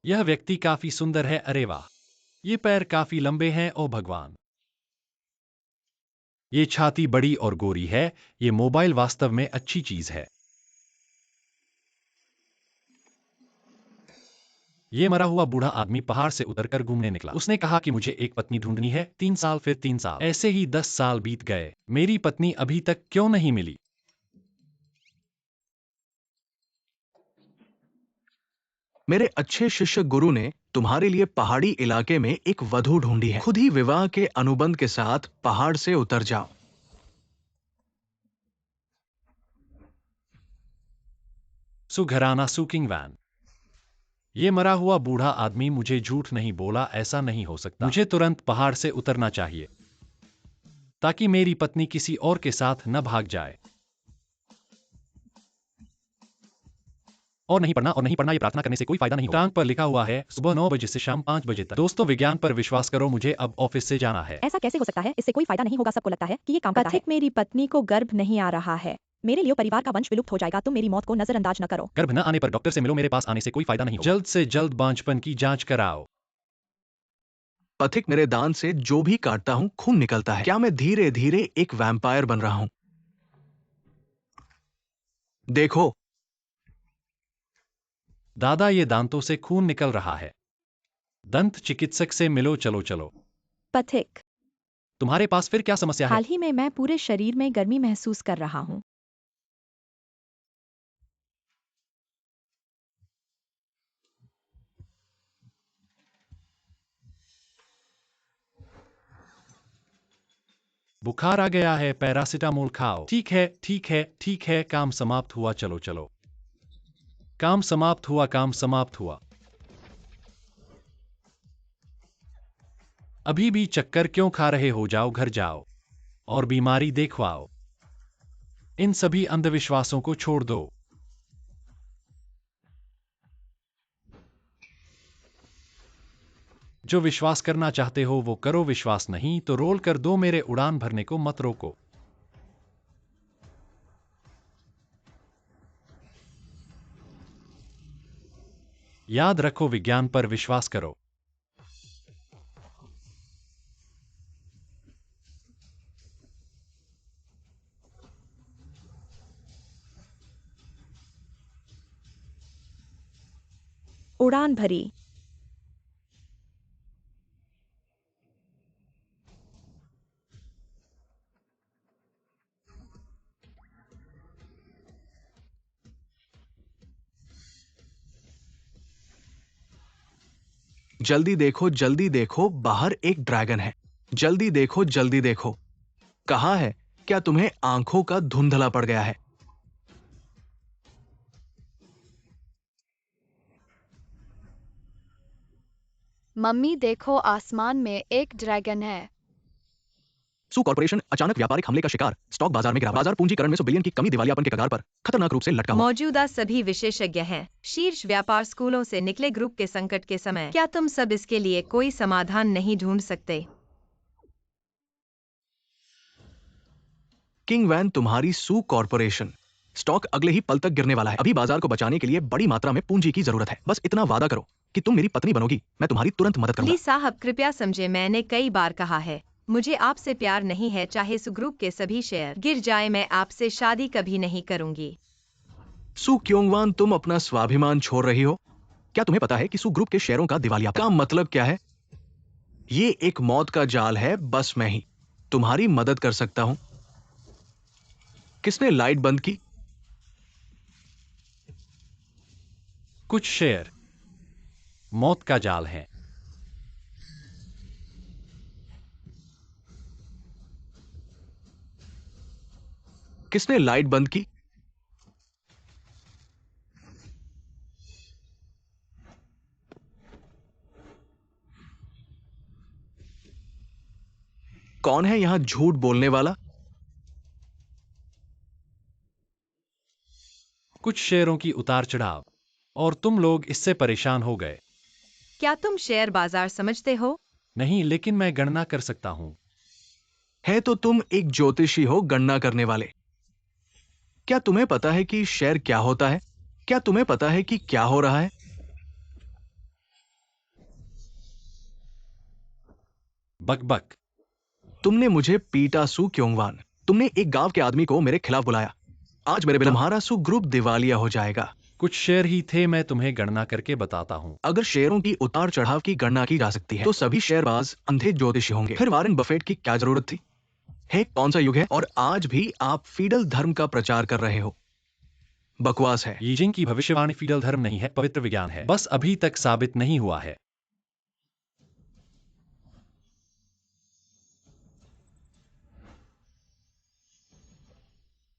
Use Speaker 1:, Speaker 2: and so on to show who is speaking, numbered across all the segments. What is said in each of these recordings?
Speaker 1: यह व्यक्ति काफी सुंदर है, अरे वाह। ये पैर काफी लंबे हैं, ओ भगवान। ये छाती बड़ी और गोरी है। ये मोबाइल वास्तव में अच्छी चीज है। ये मरा हुआ बूढ़ा आदमी पहाड़ से उतरकर घूमने निकला। उसने कहा कि मुझे एक पत्नी ढूंढनी है। 3 साल, फिर 3 साल, ऐसे ही 10 साल बीत गए। मेरी पत्नी अभी तक क्यों नहीं मिली?
Speaker 2: मेरे अच्छे शिष्य गुरु ने तुम्हारे लिए पहाड़ी इलाके में एक वधू ढूंढी है। खुद ही विवाह के अनुबंध के साथ पहाड़ से उतर जाओ।
Speaker 1: सुघराना सुकिंग वैन। ये मरा हुआ बूढ़ा आदमी मुझे झूठ नहीं बोला, ऐसा नहीं हो सकता। मुझे तुरंत पहाड़ से उतरना चाहिए ताकि मेरी पत्नी किसी और के साथ न भाग जाए। और नहीं पढ़ना, और नहीं पढ़ना, ये प्रार्थना करने से कोई फायदा नहीं होगा। टांग पर लिखा हुआ है सुबह 9 बजे से शाम 5 बजे तक। दोस्तों, विज्ञान पर विश्वास करो, मुझे अब ऑफिस से जाना है।
Speaker 3: ऐसा कैसे हो सकता है? इससे कोई फायदा नहीं होगा। सबको लगता है कि ये काम करता है। मेरी पत्नी को गर्भ नहीं आ रहा है। मेरे लिए परिवार का वंश विलुप्त हो जाएगा। तुम मेरी मौत को नजरअंदाज न करो।
Speaker 1: गर्भ न आने पर डॉक्टर से मिलो, मेरे पास आने से कोई फायदा नहीं होगा। जल्द से जल्द बांझपन की जांच कराओ।
Speaker 2: पथिक, मेरे दांत से जो भी काटता हूं खून निकलता है। क्या मैं धीरे धीरे एक वैम्पायर बन रहा हूं? देखो।
Speaker 1: दादा, ये दांतों से खून निकल रहा है। दंत चिकित्सक से मिलो, चलो चलो।
Speaker 3: पथिक,
Speaker 1: तुम्हारे पास फिर क्या समस्या है?
Speaker 3: हाल ही में मैं पूरे शरीर में गर्मी महसूस कर रहा हूँ।
Speaker 1: बुखार आ गया है, पैरासिटामोल खाओ। ठीक है, ठीक है, ठीक है, काम समाप्त हुआ, चलो चलो। काम समाप्त हुआ, काम समाप्त हुआ। अभी भी चक्कर क्यों खा रहे हो? जाओ, घर जाओ और बीमारी देखवाओ। इन सभी अंधविश्वासों को छोड़ दो। जो विश्वास करना चाहते हो वो करो, विश्वास नहीं तो रोल कर दो। मेरे उड़ान भरने को मत रोको। याद रखो, विज्ञान पर विश्वास करो।
Speaker 3: उड़ान भरी।
Speaker 2: जल्दी देखो, बाहर एक ड्रैगन है। जल्दी देखो, जल्दी देखो। कहाँ है? क्या तुम्हें आंखों का धुंधला पड़ गया है?
Speaker 4: मम्मी देखो, आसमान में एक ड्रैगन है।
Speaker 2: सू कॉर्पोरेशन अचानक व्यापारिक हमले का शिकार। स्टॉक बाजार में गिरा। बाजार पूंजीकरण में 100 बिलियन की कमी, दिवालियापन के कगार पर, खतरनाक रूप से लटका हुआ।
Speaker 5: मौजूदा सभी विशेषज्ञ हैं शीर्ष व्यापार स्कूलों से निकले ग्रुप के संकट के समय। क्या तुम सब इसके लिए कोई समाधान नहीं ढूंढ सकते?
Speaker 2: किंग वैन, तुम्हारी सू कॉर्पोरेशन स्टॉक अगले ही पल तक गिरने वाला है। अभी बाजार को बचाने के लिए बड़ी मात्रा में पूंजी की जरूरत है। बस इतना वादा करो कि तुम मेरी पत्नी बनोगी, मैं तुम्हारी तुरंत मदद करूंगा।
Speaker 5: ली साहब, कृपया समझे, मैंने कई बार कहा है मुझे आपसे प्यार नहीं है। चाहे सु ग्रुप के सभी शेयर गिर जाए, मैं आपसे शादी कभी नहीं करूंगी।
Speaker 2: सू क्योंगवान, तुम अपना स्वाभिमान छोड़ रही हो? क्या तुम्हें पता है कि सू ग्रुप के शेयरों का दिवालिया का मतलब क्या है? ये एक मौत का जाल है। बस मैं ही तुम्हारी मदद कर सकता हूं। किसने लाइट बंद की?
Speaker 1: कुछ शेर मौत का जाल है।
Speaker 2: किसने लाइट बंद की? कौन है यहां झूठ बोलने वाला?
Speaker 1: कुछ शेयरों की उतार चढ़ाव और तुम लोग इससे परेशान हो गए।
Speaker 5: क्या तुम शेयर बाजार समझते हो?
Speaker 1: नहीं, लेकिन मैं गणना कर सकता हूं।
Speaker 2: है तो तुम एक ज्योतिषी हो, गणना करने वाले। क्या तुम्हें पता है कि शेयर क्या होता है? क्या तुम्हें पता है कि क्या हो रहा है?
Speaker 1: बक बक।
Speaker 2: तुमने मुझे पीटा सू क्योंगवान। तुमने एक गांव के आदमी को मेरे खिलाफ बुलाया। आज मेरे बिना तुम्हारा सू ग्रुप दिवालिया हो जाएगा।
Speaker 1: कुछ शेयर ही थे, मैं तुम्हें गणना करके बताता हूँ।
Speaker 2: अगर शेयरों की उतार चढ़ाव की गणना की जा सकती है तो सभी शेयरबाज अंधे ज्योतिषी होंगे। फिर वॉरेन बफेट की क्या जरूरत थी? हे, कौन सा युग है और आज भी आप फीडल धर्म का प्रचार कर रहे हो। बकवास है।
Speaker 1: यीजिंग की भविष्यवाणी फीडल धर्म नहीं है, पवित्र विज्ञान है, बस अभी तक साबित नहीं हुआ है।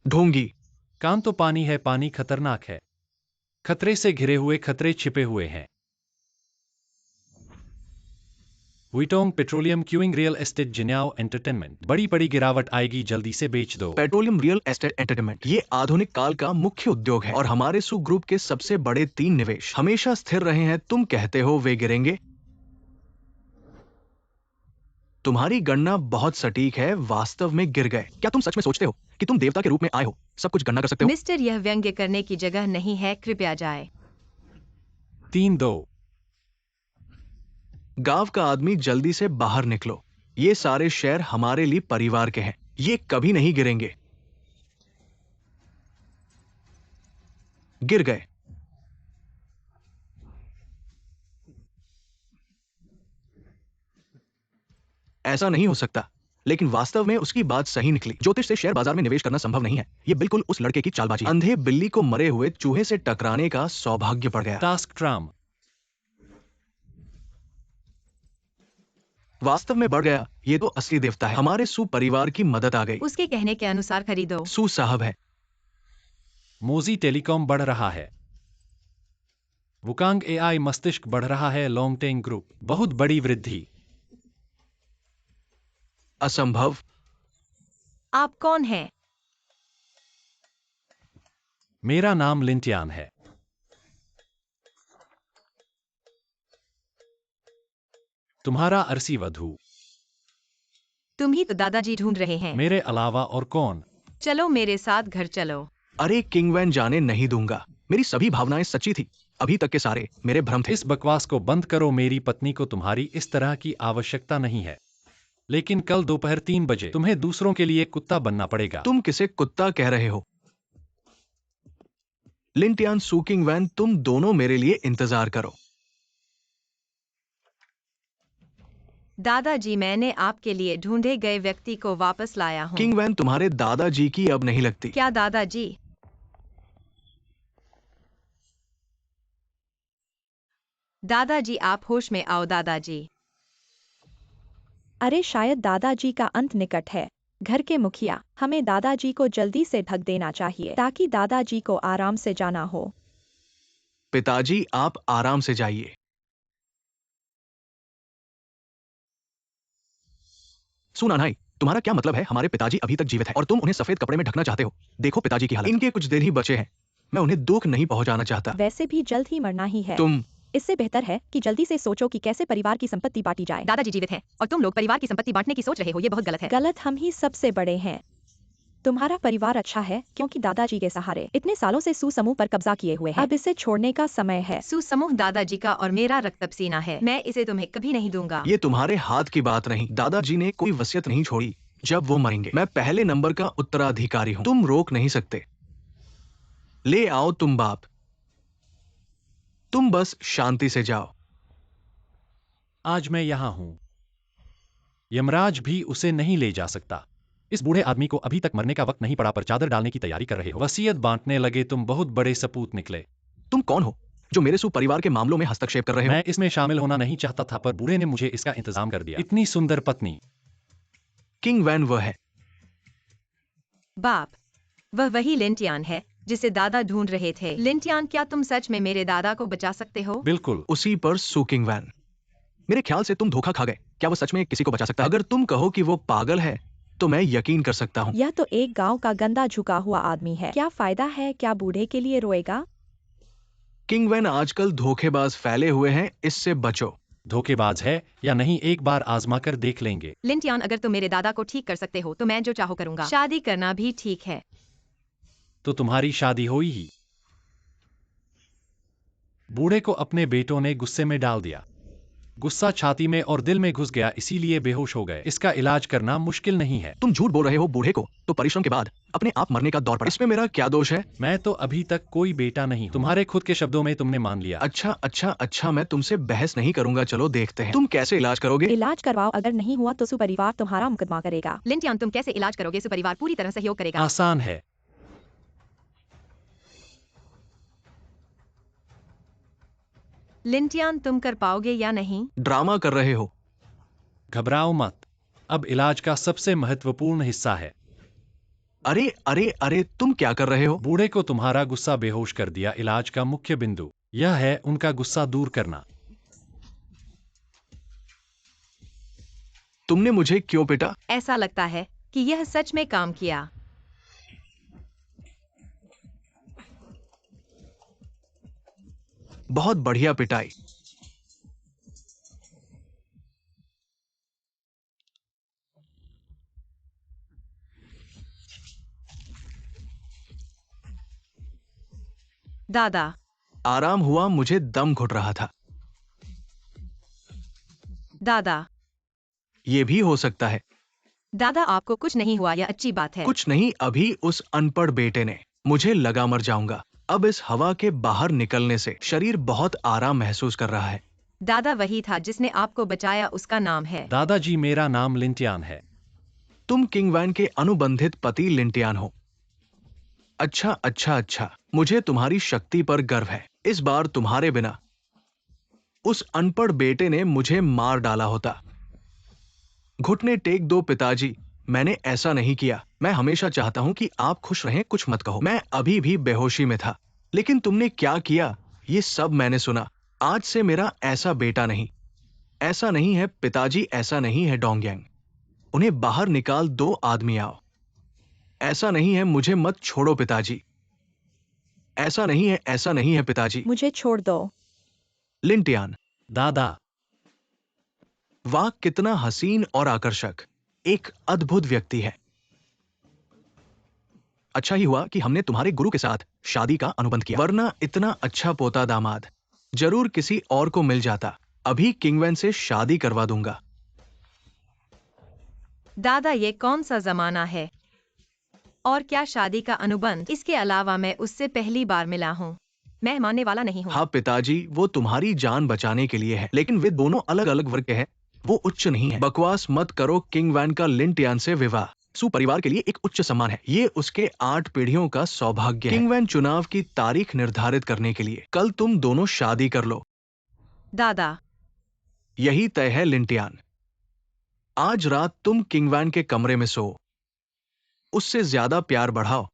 Speaker 2: ढोंगी।
Speaker 1: कान तो पानी है, पानी खतरनाक है। खतरे से घिरे हुए खतरे छिपे हुए हैं। वीटोंग पेट्रोलियम क्यूइंग रियल एस्टेट जिन्याओ एंटरटेनमेंट। बड़ी बड़ी गिरावट आएगी, जल्दी से बेच दो।
Speaker 2: पेट्रोलियम रियल एस्टेट एंटरटेनमेंट ये आधुनिक काल का मुख्य उद्योग है और हमारे सू ग्रुप के सबसे बड़े 3 निवेश हमेशा स्थिर रहे हैं। तुम कहते हो वे गिरेंगे? तुम्हारी गणना बहुत सटीक है, वास्तव में गिर गए। क्या तुम सच में सोचते हो कि तुम देवता के रूप में आए हो, सब कुछ गणना कर सकते हो?
Speaker 5: मिस्टर, यह व्यंग्य करने की जगह नहीं है, कृपया जाए।
Speaker 1: 3-2।
Speaker 2: गांव का आदमी, जल्दी से बाहर निकलो। ये सारे शेयर हमारे लिए परिवार के हैं, ये कभी नहीं गिरेंगे। गिर गए। ऐसा नहीं हो सकता, लेकिन वास्तव में उसकी बात सही निकली। ज्योतिष से शेयर बाजार में निवेश करना संभव नहीं है। ये बिल्कुल उस लड़के की चालबाजी। अंधे बिल्ली को मरे हुए चूहे से टकराने का सौभाग्य पड़ गया।
Speaker 1: Task tram.
Speaker 2: वास्तव में बढ़ गया। ये तो असली देवता है। हमारे सू परिवार की मदद आ गई।
Speaker 5: उसके कहने के अनुसार खरीदो।
Speaker 2: सू साहब है।
Speaker 1: मोजी टेलीकॉम बढ़ रहा है। वुकांग एआई मस्तिष्क बढ़ रहा है। लोंगटेंग ग्रुप, बहुत बड़ी वृद्धि।
Speaker 2: असंभव।
Speaker 5: आप कौन हैं?
Speaker 1: मेरा नाम लिंटियान है। तुम्हारा अरसी वधु।
Speaker 5: तुम ही तो दादाजी ढूंढ रहे हैं।
Speaker 1: मेरे अलावा और कौन?
Speaker 5: चलो मेरे साथ घर चलो।
Speaker 2: अरे किंगवैन, जाने नहीं दूंगा। मेरी सभी भावनाएं सच्ची थी। अभी तक के सारे मेरे भ्रम थे।
Speaker 1: इस बकवास को बंद करो। मेरी पत्नी को तुम्हारी इस तरह की आवश्यकता नहीं है, लेकिन कल दोपहर 3 बजे तुम्हें दूसरों के लिए कुत्ता बनना पड़ेगा।
Speaker 2: तुम किसे कुत्ता कह रहे हो? लिंटियान, सू, किंगवैन, तुम दोनों मेरे लिए इंतजार करो।
Speaker 5: दादाजी, मैंने आपके लिए ढूंढे गए व्यक्ति को वापस लाया हूँ।
Speaker 2: किंगवैन, तुम्हारे दादाजी की अब नहीं लगती।
Speaker 5: क्या दादाजी? दादाजी, आप होश में आओ दादाजी।
Speaker 3: अरे शायद दादाजी का अंत निकट है। घर के मुखिया, हमें दादाजी को जल्दी से ढक देना चाहिए ताकि दादाजी को आराम से जाना हो।
Speaker 2: पिताजी, आप आराम से जाइए। सुनानाई, तुम्हारा क्या मतलब है? हमारे पिताजी अभी तक जीवित हैं और तुम उन्हें सफेद कपड़े में ढकना चाहते हो। देखो पिताजी की हालत। इनके कुछ दिन ही बचे हैं। मैं उन्हें दुख नहीं पहुंचाना चाहता।
Speaker 3: वैसे भी जल्द ही मरना ही है।
Speaker 2: तुम
Speaker 3: इससे बेहतर है कि जल्दी से सोचो कि कैसे परिवार की संपत्ति बांटी जाए।
Speaker 5: दादाजी जीवित हैं और तुम लोग परिवार की संपत्ति बांटने की सोच रहे हो, ये बहुत गलत है।
Speaker 3: गलत हम ही सबसे बड़े हैं। तुम्हारा परिवार अच्छा है क्योंकि दादाजी के सहारे इतने सालों से सू समूह पर कब्जा किए हुए हैं। अब इसे छोड़ने का समय है।
Speaker 5: सू समूह दादाजी का और मेरा रक्त पसीना है। मैं इसे तुम्हें कभी नहीं दूंगा।
Speaker 2: ये तुम्हारे हाथ की बात नहीं। दादाजी ने कोई वसीयत नहीं छोड़ी जब वो मरेंगे। मैं पहले नंबर का उत्तराधिकारी हूं। तुम रोक नहीं सकते। ले आओ तुम बाप। तुम बस शांति से जाओ।
Speaker 1: आज मैं यहां हूं। यमराज भी उसे नहीं ले जा सकता। इस बूढ़े आदमी को अभी तक मरने का वक्त नहीं पड़ा पर चादर डालने की तैयारी कर रहे हो। वसीयत बांटने लगे। तुम बहुत बड़े सपूत निकले।
Speaker 2: तुम कौन हो जो मेरे सू परिवार के मामलों में हस्तक्षेप कर रहे हो?
Speaker 1: मैं इसमें शामिल होना नहीं चाहता था पर बूढ़े ने मुझे इसका इंतजाम कर दिया। इतनी सुंदर पत्नी।
Speaker 2: किंगवैन वह है।
Speaker 5: बाप, वह वही लिंटियान है जिसे दादा ढूंढ रहे थे। लिंटियान, क्या तुम सच में मेरे दादा को बचा सकते हो?
Speaker 1: बिल्कुल।
Speaker 2: उसी पर सू किंगवैन। मेरे ख्याल से तुम धोखा खा गए। क्या वो सच में किसी को बचा सकता है? अगर तुम कहो कि वो पागल है तो मैं यकीन कर सकता हूं।
Speaker 3: यह तो एक गांव का गंदा झुका हुआ आदमी है। क्या फायदा है? क्या बूढ़े के लिए रोएगा?
Speaker 2: किंगवैन, आजकल धोखेबाज फैले हुए हैं, इससे बचो।
Speaker 1: धोखेबाज है या नहीं, एक बार आजमा कर देख लेंगे।
Speaker 5: लिंटियान, अगर तुम मेरे दादा को ठीक कर सकते हो तो मैं जो चाहो करूंगा। शादी करना भी ठीक है।
Speaker 1: तो तुम्हारी शादी हुई ही। बूढ़े को अपने बेटों ने गुस्से में डाल दिया। गुस्सा छाती में और दिल में घुस गया, इसीलिए बेहोश हो गए। इसका इलाज करना मुश्किल नहीं है।
Speaker 2: तुम झूठ बोल रहे हो बूढ़े को, तो परिश्रम के बाद अपने आप मरने का दौर पड़ा। इसमें मेरा क्या दोष है?
Speaker 1: मैं तो अभी तक कोई बेटा नहीं हूं। तुम्हारे खुद के शब्दों में तुमने मान लिया।
Speaker 2: अच्छा, मैं तुमसे बहस नहीं करूंगा। चलो देखते हैं तुम कैसे इलाज करोगे।
Speaker 3: इलाज करवाओ, अगर नहीं हुआ तो सुपरिवार तुम्हारा मुकदमा करेगा।
Speaker 5: लिंटियान, तुम कैसे इलाज करोगे? सुपरिवार पूरी तरह सहयोग करेगा।
Speaker 1: आसान है।
Speaker 5: लिंटियान, तुम कर पाओगे या नहीं?
Speaker 2: ड्रामा कर रहे हो।
Speaker 1: घबराओ मत, अब इलाज का सबसे महत्वपूर्ण हिस्सा है।
Speaker 2: अरे, तुम क्या कर रहे हो?
Speaker 1: बूढ़े को तुम्हारा गुस्सा बेहोश कर दिया। इलाज का मुख्य बिंदु यह है उनका गुस्सा दूर करना।
Speaker 2: तुमने मुझे क्यों पिटा?
Speaker 5: ऐसा लगता है कि यह सच में काम किया।
Speaker 2: बहुत बढ़िया पिटाई।
Speaker 5: दादा,
Speaker 2: आराम हुआ, मुझे दम घुट रहा था।
Speaker 5: दादा,
Speaker 2: ये भी हो सकता है।
Speaker 5: दादा, आपको कुछ नहीं हुआ, यह अच्छी बात है।
Speaker 2: कुछ नहीं, अभी उस अनपढ़ बेटे ने मुझे लगा मर जाऊंगा। अब इस हवा के बाहर निकलने से शरीर बहुत आराम महसूस कर रहा है।
Speaker 5: दादा, वही था जिसने आपको बचाया, उसका नाम है।
Speaker 1: दादाजी, मेरा नाम लिंटियान है।
Speaker 2: तुम किंगवैन के अनुबंधित पति लिंटियान हो। अच्छा, मुझे तुम्हारी शक्ति पर गर्व है। इस बार तुम्हारे बिना उस अनपढ़ बेटे ने मुझे मार डाला होता। घुटने टेक दो पिताजी, मैंने ऐसा नहीं किया। मैं हमेशा चाहता हूं कि आप खुश रहें, कुछ मत कहो। मैं अभी भी बेहोशी में था, लेकिन तुमने क्या किया ये सब मैंने सुना। आज से मेरा ऐसा बेटा नहीं। ऐसा नहीं है पिताजी, ऐसा नहीं है डोंगयांग। उन्हें बाहर निकाल दो, आदमी आओ। ऐसा नहीं है, मुझे मत छोड़ो पिताजी। ऐसा नहीं है पिताजी।
Speaker 3: मुझे छोड़ दो।
Speaker 2: लिंटियान,
Speaker 1: दादा,
Speaker 2: वाह कितना हसीन और आकर्षक, एक अद्भुत व्यक्ति है। अच्छा ही हुआ कि हमने तुम्हारे गुरु के साथ शादी का अनुबंध किया, वरना इतना अच्छा पोता दामाद जरूर किसी और को मिल जाता। अभी किंगवैन से शादी करवा दूंगा।
Speaker 5: दादा, ये कौन सा जमाना है? और क्या शादी का अनुबंध? इसके अलावा मैं उससे पहली बार मिला हूँ, मैं मानने वाला नहीं हूँ।
Speaker 2: हाँ पिताजी, वो तुम्हारी जान बचाने के लिए है, लेकिन वे दोनों अलग अलग वर्ग के हैं। वो उच्च नहीं है। बकवास मत करो। किंगवैन का लिंटियान से विवाह सुपरिवार के लिए एक उच्च सम्मान है। ये उसके 8 पीढ़ियों का सौभाग्य है। किंगवैन चुनाव की तारीख निर्धारित करने के लिए कल तुम दोनों शादी कर लो।
Speaker 5: दादा,
Speaker 2: यही तय है लिंटियान। आज रात तुम किंगवैन के कमरे में सो, उससे ज्यादा प्यार बढ़ाओ।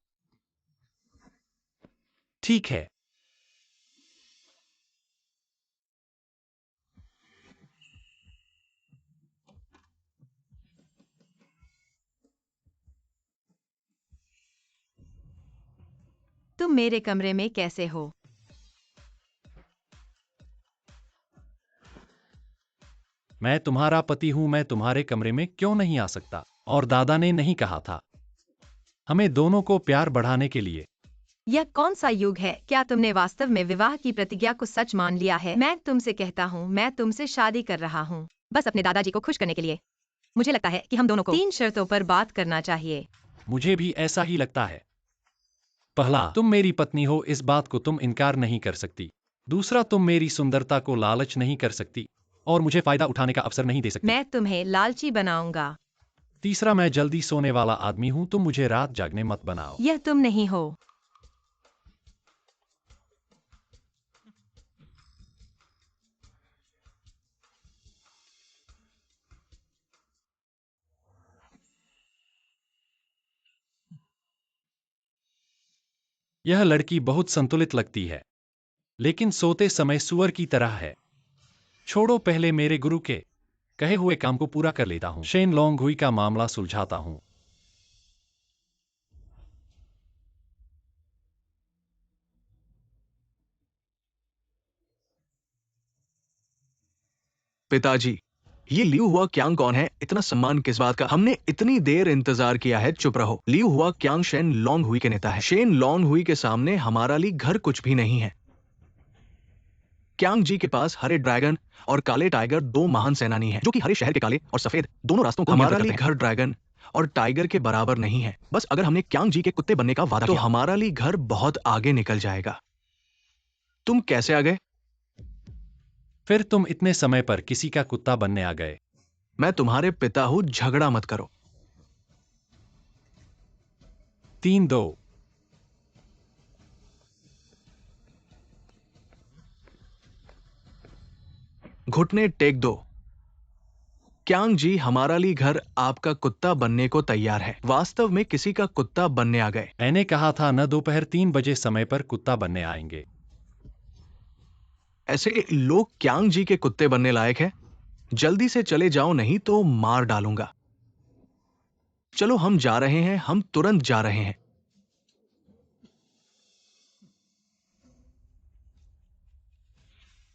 Speaker 1: ठीक है।
Speaker 5: तुम मेरे कमरे में कैसे हो?
Speaker 1: मैं तुम्हारा पति हूं, मैं तुम्हारे कमरे में क्यों नहीं आ सकता? और दादा ने नहीं कहा था हमें दोनों को प्यार बढ़ाने के लिए?
Speaker 5: यह कौन सा युग है? क्या तुमने वास्तव में विवाह की प्रतिज्ञा को सच मान लिया है? मैं तुमसे कहता हूँ, मैं तुमसे शादी कर रहा हूँ, बस अपने दादाजी को खुश करने के लिए। मुझे लगता है कि हम दोनों को 3 शर्तों पर बात करना चाहिए।
Speaker 1: मुझे भी ऐसा ही लगता है। पहला, तुम मेरी पत्नी हो, इस बात को तुम इनकार नहीं कर सकती। दूसरा, तुम मेरी सुंदरता को लालच नहीं कर सकती और मुझे फायदा उठाने का अवसर नहीं दे सकती।
Speaker 5: मैं तुम्हें लालची बनाऊंगा।
Speaker 1: तीसरा, मैं जल्दी सोने वाला आदमी हूं, तुम मुझे रात जागने मत बनाओ।
Speaker 5: यह तुम नहीं हो।
Speaker 1: यह लड़की बहुत संतुलित लगती है, लेकिन सोते समय सुअर की तरह है। छोड़ो, पहले मेरे गुरु के कहे हुए काम को पूरा कर लेता हूं। शेन लोंग हुई का मामला सुलझाता हूं।
Speaker 2: पिताजी, ये लियू हुआ क्यांग कौन है? इतना सम्मान किस बात का? हमने इतनी देर इंतजार किया है। चुप रहो। लियू हुआ क्यांग शेन लॉन्ग हुई के नेता है। शेन लॉन्ग हुई के सामने हमारा ली घर कुछ भी नहीं है। क्यांग जी के पास हरे ड्रैगन और काले टाइगर दो महान सेनानी हैं, जो कि हरे शहर के काले और सफेद दोनों रास्तों को नियंत्रित करते हैं। हमारा ली घर ड्रैगन और टाइगर के बराबर नहीं है। बस अगर हमने क्यांग जी के कुत्ते बनने का वादा किया तो हमारा ली घर बहुत आगे निकल जाएगा। तुम कैसे आ गए?
Speaker 1: फिर तुम इतने समय पर किसी का कुत्ता बनने आ गए?
Speaker 2: मैं तुम्हारे पिता हूं, झगड़ा मत करो।
Speaker 1: 3-2।
Speaker 2: घुटने टेक दो। क्यांग जी, हमारा ली घर आपका कुत्ता बनने को तैयार है। वास्तव में किसी का कुत्ता बनने आ गए।
Speaker 1: मैंने कहा था न दोपहर 3 बजे समय पर कुत्ता बनने आएंगे।
Speaker 2: ऐसे लोग क्यांग जी के कुत्ते बनने लायक है? जल्दी से चले जाओ, नहीं तो मार डालूंगा। चलो हम जा रहे हैं, हम तुरंत जा रहे हैं।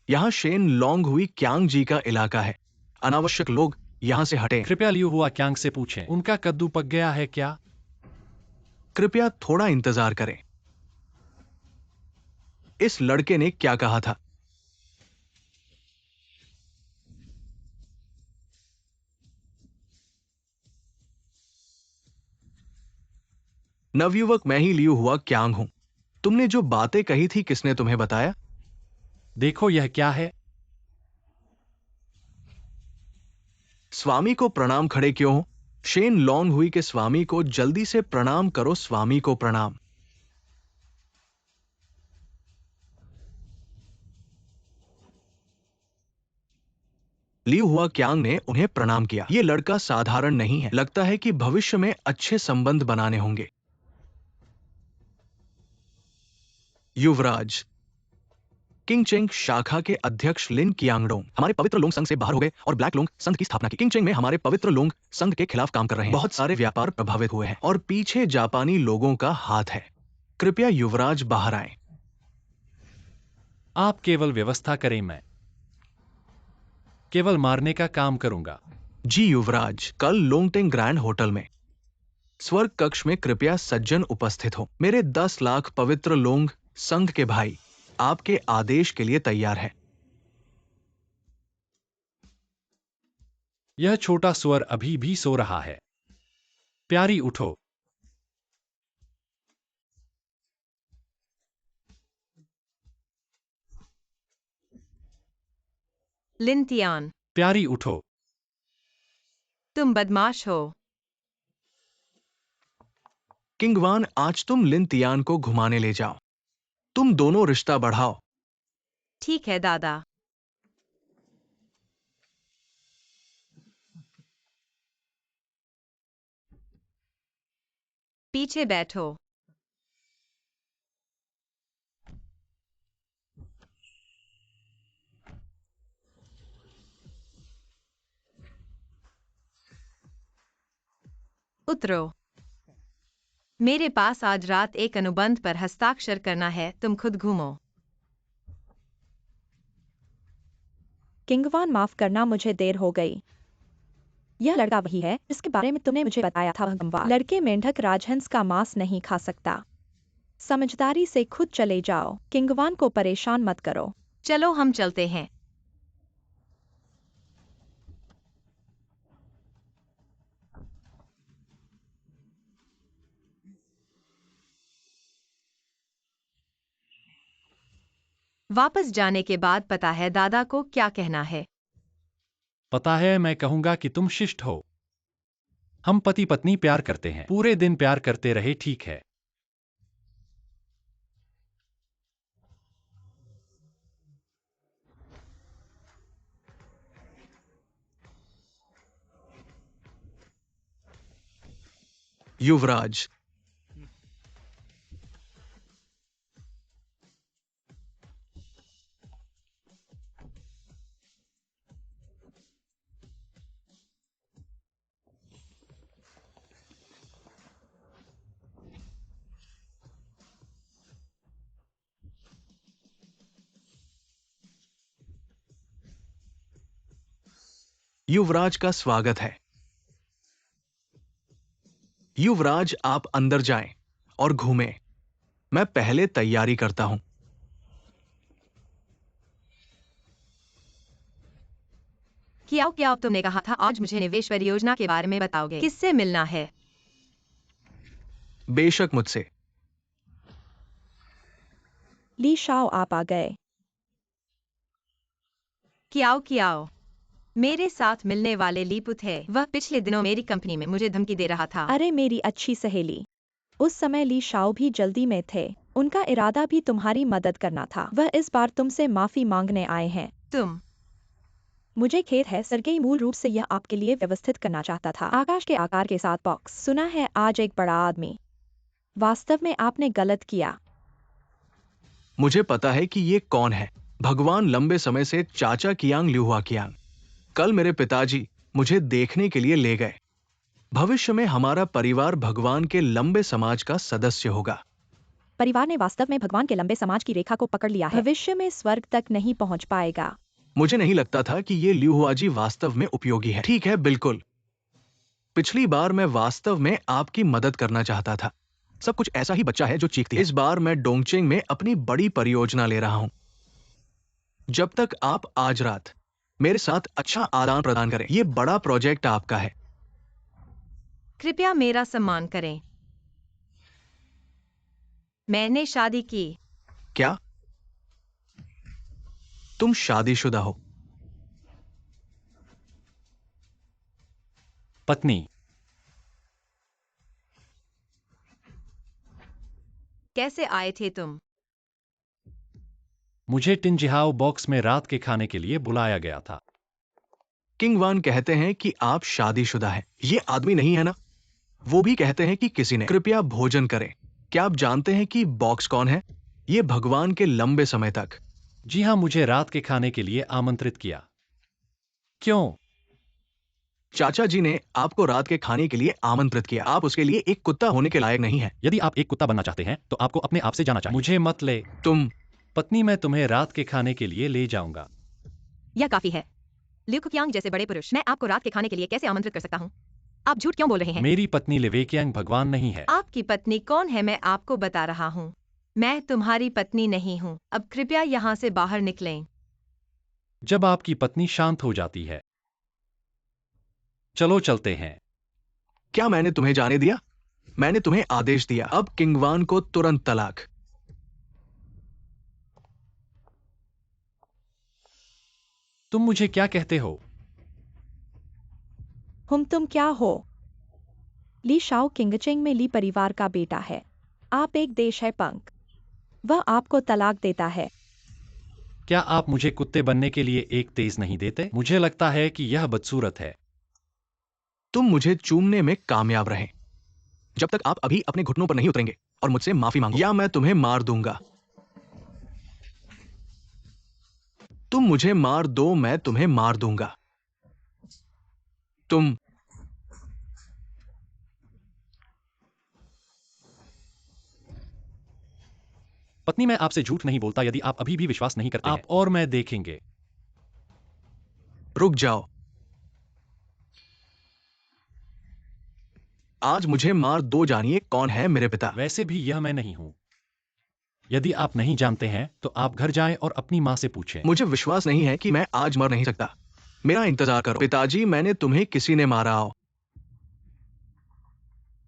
Speaker 2: यहां शेन लोंग हुई क्यांग जी का इलाका है। अनावश्यक लोग यहां से हटें।
Speaker 1: कृपया लियू हुआ क्यांग से पूछें, उनका कद्दू पक गया है क्या?
Speaker 2: कृपया थोड़ा इंतजार करें। इस लड़के ने क्या कहा था? नवयुवक, मैं ही लियू हुआ क्यांग हूं। तुमने जो बातें कही थी, किसने तुम्हें बताया?
Speaker 1: देखो यह क्या है?
Speaker 2: स्वामी को प्रणाम खड़े क्यों हो? शेन लोंग हुई के स्वामी को जल्दी से प्रणाम करो। स्वामी को प्रणाम। लियू हुआ क्यांग ने उन्हें प्रणाम किया। यह लड़का साधारण नहीं है। लगता है कि भविष्य में अच्छे संबंध बनाने होंगे। युवराज, किंगचेंग शाखा के अध्यक्ष लिन कियांगडोंग हमारे पवित्र लोंग संघ से बाहर हो गए और ब्लैक लोंग संघ की स्थापना की। किंगचेंग में हमारे पवित्र लोंग संघ के खिलाफ काम कर रहे हैं। बहुत सारे व्यापार प्रभावित हुए हैं और पीछे जापानी लोगों का हाथ है। कृपया युवराज बाहर आए।
Speaker 1: आप केवल व्यवस्था करें, मैं केवल मारने का काम करूंगा।
Speaker 2: जी युवराज, कल लोंगटेंग ग्रैंड होटल में स्वर्ग कक्ष में कृपया सज्जन उपस्थित हो। मेरे 10 लाख पवित्र लोंग संघ के भाई आपके आदेश के लिए तैयार है।
Speaker 1: यह छोटा स्वर अभी भी सो रहा है। प्यारी उठो।
Speaker 5: लिन तियान,
Speaker 1: प्यारी उठो।
Speaker 5: तुम बदमाश हो।
Speaker 2: किंगवान, आज तुम लिन तियान को घुमाने ले जाओ। तुम दोनों रिश्ता बढ़ाओ।
Speaker 5: ठीक है दादा। पीछे बैठो। उतरो। मेरे पास आज रात एक अनुबंध पर हस्ताक्षर करना है, तुम खुद घूमो।
Speaker 3: किंगवान, माफ करना, मुझे देर हो गई। यह लड़का वही है जिसके बारे में तुमने मुझे बताया था। वह गंवार लड़के मेंढक राजहंस का मांस नहीं खा सकता। समझदारी से खुद चले जाओ। किंगवान को परेशान मत करो।
Speaker 5: चलो हम चलते हैं। वापस जाने के बाद पता है दादा को क्या कहना है।
Speaker 1: पता है, मैं कहूंगा कि तुम शिष्ट हो। हम पति पत्नी प्यार करते हैं, पूरे दिन प्यार करते रहे, ठीक है?
Speaker 2: युवराज, युवराज का स्वागत है। युवराज, आप अंदर जाएं और घूमें। मैं पहले तैयारी करता हूं।
Speaker 5: क्या तुमने कहा था आज मुझे निवेश परियोजना के बारे में बताओगे? किससे मिलना है?
Speaker 2: बेशक मुझसे।
Speaker 3: ली शाओ आप आ गए।
Speaker 5: क्याओ मेरे साथ मिलने वाले लीपुत है। वह पिछले दिनों मेरी कंपनी में मुझे धमकी दे रहा था।
Speaker 3: अरे मेरी अच्छी सहेली, उस समय ली शाओ भी जल्दी में थे। उनका इरादा भी तुम्हारी मदद करना था। वह इस बार तुमसे माफी मांगने आए हैं।
Speaker 5: तुम
Speaker 3: मुझे खेद है सर्गेई, मूल रूप से यह आपके लिए व्यवस्थित करना चाहता था। आकाश के आकार के साथ बॉक्स। सुना है आज एक बड़ा आदमी। वास्तव में आपने गलत किया।
Speaker 2: मुझे पता है कि ये कौन है। भगवान लंबे समय से चाचा कियांग ल्यूहुआ कियांग। कल मेरे पिताजी मुझे देखने के लिए ले गए। भविष्य में हमारा परिवार भगवान के लंबे समाज का सदस्य होगा।
Speaker 3: परिवार ने वास्तव में भगवान के लंबे समाज की रेखा को पकड़ लिया है। भविष्य में स्वर्ग तक नहीं पहुंच पाएगा।
Speaker 2: मुझे नहीं लगता था कि ये ल्यूहुआ जी वास्तव में उपयोगी है। ठीक है, बिल्कुल। पिछली बार मैं वास्तव में आपकी मदद करना चाहता था। सब कुछ ऐसा ही बच्चा है जो चीखती है। इस बार मैं डोंगचेंग में अपनी बड़ी परियोजना ले रहा हूं। जब तक आप आज रात मेरे साथ अच्छा आदान प्रदान करें, ये बड़ा प्रोजेक्ट आपका है।
Speaker 5: कृपया मेरा सम्मान करें। मैंने शादी की।
Speaker 2: क्या तुम शादीशुदा हो?
Speaker 1: पत्नी।
Speaker 5: कैसे आए थे तुम?
Speaker 1: मुझे टिनजिहाओ बॉक्स में रात के खाने के लिए बुलाया गया था।
Speaker 2: किंग वान कहते हैं कि आप शादीशुदा हैं। ये आदमी नहीं है ना? वो भी कहते हैं कि किसी ने। कृपया भोजन करें। क्या आप जानते हैं कि बॉक्स कौन है? ये भगवान के लंबे समय तक।
Speaker 1: जी हाँ, मुझे रात के खाने के लिए आमंत्रित किया। क्यों?
Speaker 2: चाचा जी ने आपको रात के खाने के लिए आमंत्रित किया। आप उसके लिए एक कुत्ता होने के लायक नहीं है।
Speaker 1: यदि आप एक कुत्ता बनना चाहते हैं तो आपको अपने आप से जाना चाहिए। मुझे मत ले।
Speaker 2: तुम
Speaker 1: पत्नी, मैं तुम्हें रात के खाने के लिए ले जाऊंगा।
Speaker 5: यह काफी है। ल्यूकुक्यांग जैसे बड़े पुरुष, मैं आपको रात के खाने के लिए कैसे आमंत्रित कर सकता हूँ? आप झूठ क्यों बोल रहे हैं?
Speaker 1: मेरी पत्नी लिवेकियांग भगवान नहीं है।
Speaker 5: आपकी पत्नी कौन है? मैं आपको बता रहा हूँ। मैं तुम्हारी पत्नी नहीं हूँ। अब कृपया यहाँ से बाहर निकलें।
Speaker 1: जब आपकी पत्नी शांत हो जाती है। चलो चलते हैं।
Speaker 2: क्या मैंने तुम्हें जाने दिया? मैंने तुम्हें आदेश दिया। अब किंगवान को तुरंत तलाक।
Speaker 1: तुम मुझे क्या कहते हो?
Speaker 3: तुम क्या हो? ली शाओ किंगचेंग में ली परिवार का बेटा है। आप एक देश है पंख। वह आपको तलाक देता है।
Speaker 1: क्या आप मुझे कुत्ते बनने के लिए एक तेज नहीं देते? मुझे लगता है कि यह बदसूरत है।
Speaker 2: तुम मुझे चूमने में कामयाब रहे जब तक आप अभी अपने घुटनों पर नहीं उतरेंगे और मुझसे माफी मांगो, या मैं तुम्हें मार दूंगा। तुम मुझे मार दो, मैं तुम्हें मार दूंगा। तुम
Speaker 1: पत्नी, मैं आपसे झूठ नहीं बोलता। यदि आप अभी भी विश्वास नहीं करते आप और मैं देखेंगे।
Speaker 2: रुक जाओ। आज मुझे मार दो। जानिए कौन है मेरे पिता।
Speaker 1: वैसे भी यह मैं नहीं हूं। यदि आप नहीं जानते हैं तो आप घर जाएं और अपनी मां से पूछें।
Speaker 2: मुझे विश्वास नहीं है कि मैं आज मर नहीं सकता। मेरा इंतजार करो। पिताजी, मैंने तुम्हें किसी ने मारा हो।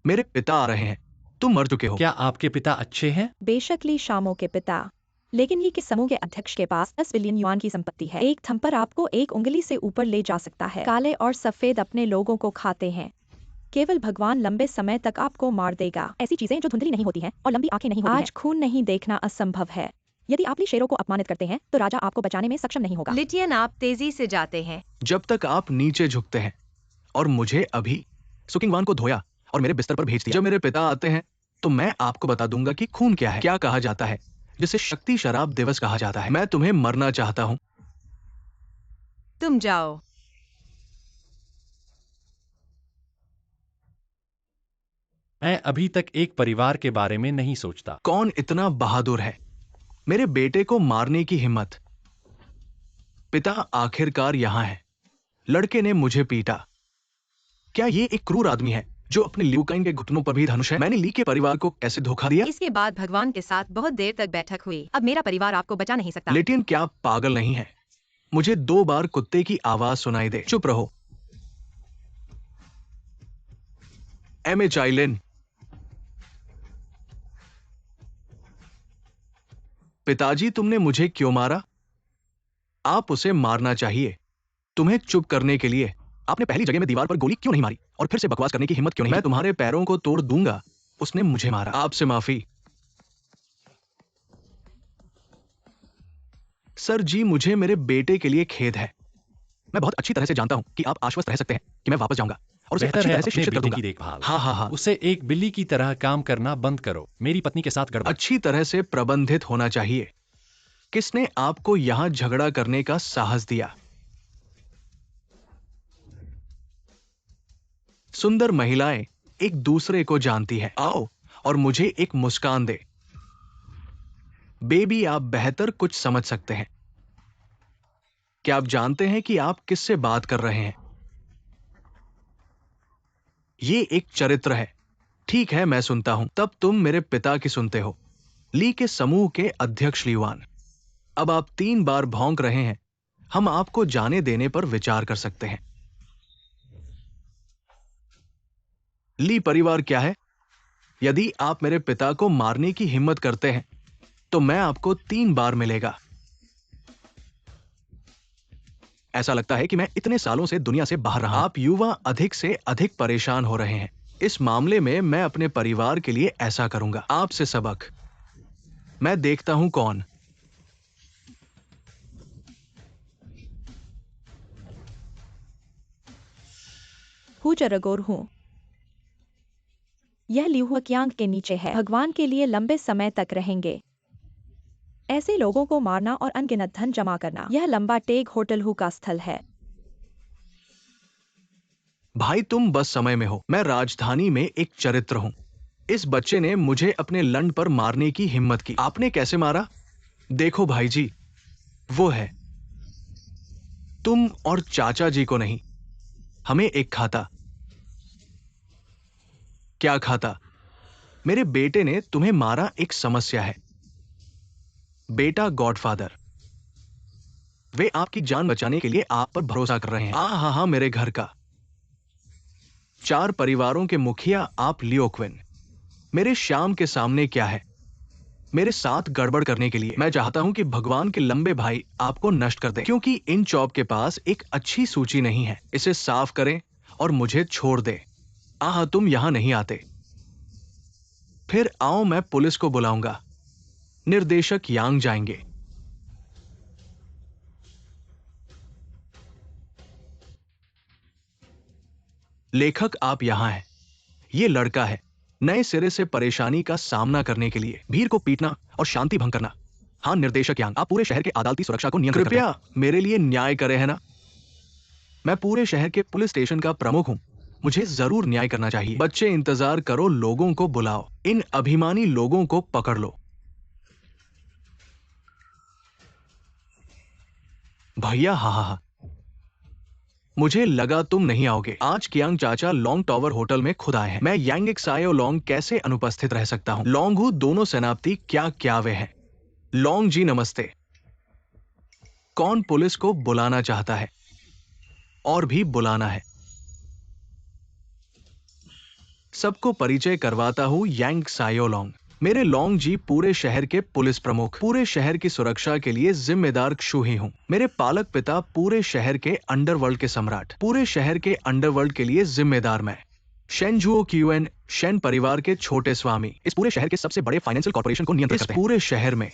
Speaker 2: मेरे पिता आ रहे हैं। तुम मर चुके हो।
Speaker 1: क्या आपके पिता अच्छे हैं?
Speaker 3: बेशक ली शामो के पिता, लेकिन ली के समूह के अध्यक्ष के पास 10 बिलियन युआन की संपत्ति है। एक थंपर आपको एक उंगली से ऊपर ले जा सकता है। काले और सफेद अपने लोगों को खाते हैं। केवल भगवान लंबे समय तक आपको मार देगा। ऐसी चीजें जो धुंधली नहीं होती हैं और लंबी आंखें नहीं होती आज खून नहीं देखना असंभव है। यदि आप ली शेरों को अपमानित करते हैं तो राजा आपको बचाने में सक्षम नहीं होगा।
Speaker 5: लिटियन, आप तेजी से जाते हैं।
Speaker 2: जब तक आप नीचे झुकते हैं और मुझे अभी सुकिंगवान को धोया और मेरे बिस्तर पर भेज दिया। जब मेरे पिता आते हैं तो मैं आपको बता दूंगा कि खून क्या है। क्या कहा जाता है जिसे शक्ति शराब दिवस कहा जाता है। मैं तुम्हें मरना चाहता हूं।
Speaker 5: तुम जाओ।
Speaker 1: मैं अभी तक एक परिवार के बारे में नहीं सोचता।
Speaker 2: कौन इतना बहादुर है मेरे बेटे को मारने की हिम्मत? पिता आखिरकार यहां है। लड़के ने मुझे पीटा। क्या ये एक क्रूर आदमी है जो अपने ल्यूकाइन के घुटनों पर भी धनुष है? मैंने ली के परिवार को कैसे धोखा दिया?
Speaker 5: इसके बाद भगवान के साथ बहुत देर तक बैठक हुई। अब मेरा परिवार आपको बचा नहीं सकता।
Speaker 2: लेकिन क्या आप पागल नहीं है? मुझे 2 बार कुत्ते की आवाज सुनाई दे। चुप रहो। एम चाइलिन, पिताजी तुमने मुझे क्यों मारा? आप उसे मारना चाहिए। तुम्हें चुप करने के लिए आपने पहली जगह में दीवार पर गोली क्यों नहीं मारी और फिर से बकवास करने की हिम्मत क्यों नहीं? मैं तुम्हारे पैरों को तोड़ दूंगा। उसने मुझे मारा। आपसे माफी। सर जी, मुझे मेरे बेटे के लिए खेद है। मैं बहुत अच्छी तरह से जानता हूं कि आप आश्वस्त रह सकते हैं कि मैं वापस जाऊंगा और उसे
Speaker 1: बेहतर
Speaker 2: अच्छी
Speaker 1: है
Speaker 2: तरह से
Speaker 1: अपने
Speaker 2: शिक्षित कर
Speaker 1: बेटे
Speaker 2: दूंगा।
Speaker 1: की देखभाल।
Speaker 2: हाँ।
Speaker 1: उसे एक बिल्ली की तरह काम करना बंद करो। मेरी पत्नी के साथ गड़बड़।
Speaker 2: अच्छी तरह से प्रबंधित होना चाहिए। किसने आपको यहां झगड़ा करने का साहस दिया? सुंदर महिलाएं एक दूसरे को जानती हैं। आओ और मुझे एक मुस्कान दे। बेबी, आप बेहतर कुछ समझ सकते हैं। क्या आप जानते हैं कि आप किससे बात कर रहे हैं? ये एक चरित्र है। ठीक है, मैं सुनता हूं। तब तुम मेरे पिता की सुनते हो। ली के समूह के अध्यक्ष लीवान। अब आप 3 बार भौंक रहे हैं। हम आपको जाने देने पर विचार कर सकते हैं। ली परिवार क्या है? यदि आप मेरे पिता को मारने की हिम्मत करते हैं तो मैं आपको 3 बार मिलेगा। ऐसा लगता है कि मैं इतने सालों से दुनिया से बाहर रहा हूं। आप युवा अधिक से अधिक परेशान हो रहे हैं। इस मामले में मैं अपने परिवार के लिए ऐसा करूंगा। आपसे सबक। मैं देखता हूं कौन।
Speaker 3: हूँ जरगोर हूँ। यह लिहुआ क्यांग के नीचे है। भगवान के लिए लंबे समय तक रहेंगे। ऐसे लोगों को मारना और अनगिनत धन जमा करना। यह लंबा टेग होटल हु का स्थल है।
Speaker 2: भाई, तुम बस समय में हो। मैं राजधानी में एक चरित्र हूं। इस बच्चे ने मुझे अपने लंड पर मारने की हिम्मत की। आपने कैसे मारा? देखो भाई जी, वो है। तुम और चाचा जी को नहीं, हमें एक खाता। क्या खाता? मेरे बेटे ने तुम्हें मारा। एक समस्या है। बेटा गॉडफादर, वे आपकी जान बचाने के लिए आप पर भरोसा कर रहे हैं। हाँ, मेरे घर का 4 परिवारों के मुखिया आप लियोक्विन। मेरे श्याम के सामने क्या है? मेरे साथ गड़बड़ करने के लिए। मैं चाहता हूं कि भगवान के लंबे भाई आपको नष्ट कर दें, क्योंकि इन चॉप के पास एक अच्छी सूची नहीं है। इसे साफ करें और मुझे छोड़ दे। तुम यहां नहीं आते। फिर आओ, मैं पुलिस को बुलाऊंगा। निर्देशक यांग जाएंगे। लेखक, आप यहां हैं। ये लड़का है नए सिरे से परेशानी का सामना करने के लिए, भीड़ को पीटना और शांति भंग करना। हाँ निर्देशक यांग, आप पूरे शहर के अदालती सुरक्षा को नियंत्रित करते हैं। कृपया मेरे लिए न्याय करें, है ना? मैं पूरे शहर के पुलिस स्टेशन का प्रमुख हूं। मुझे जरूर न्याय करना चाहिए। बच्चे, इंतजार करो, लोगों को बुलाओ। इन अभिमानी लोगों को पकड़ लो। भैया, हाँ। मुझे लगा तुम नहीं आओगे। आज कियांग चाचा लॉन्ग टावर होटल में खुद आए हैं। मैं यांगिक सायो लॉन्ग कैसे अनुपस्थित रह सकता हूं? लॉन्ग हूं दोनों सेनापति क्या वे हैं? लॉन्ग जी नमस्ते। कौन पुलिस को बुलाना चाहता है? और भी बुलाना है। सबको परिचय करवाता हूं, यांग सायो लॉन्ग। मेरे लॉन्ग जी पूरे शहर के पुलिस प्रमुख, पूरे शहर की सुरक्षा के लिए जिम्मेदार क्षु ही हूं। मेरे पालक पिता पूरे शहर के अंडरवर्ल्ड के सम्राट, पूरे शहर के अंडरवर्ल्ड के लिए जिम्मेदार मैं। शेनजुओ क्यूएन, शेन परिवार के छोटे स्वामी, इस पूरे शहर के सबसे बड़े फाइनेंशियल कॉर्पोरेशन को नियंत्रित करते हैं। पूरे शहर में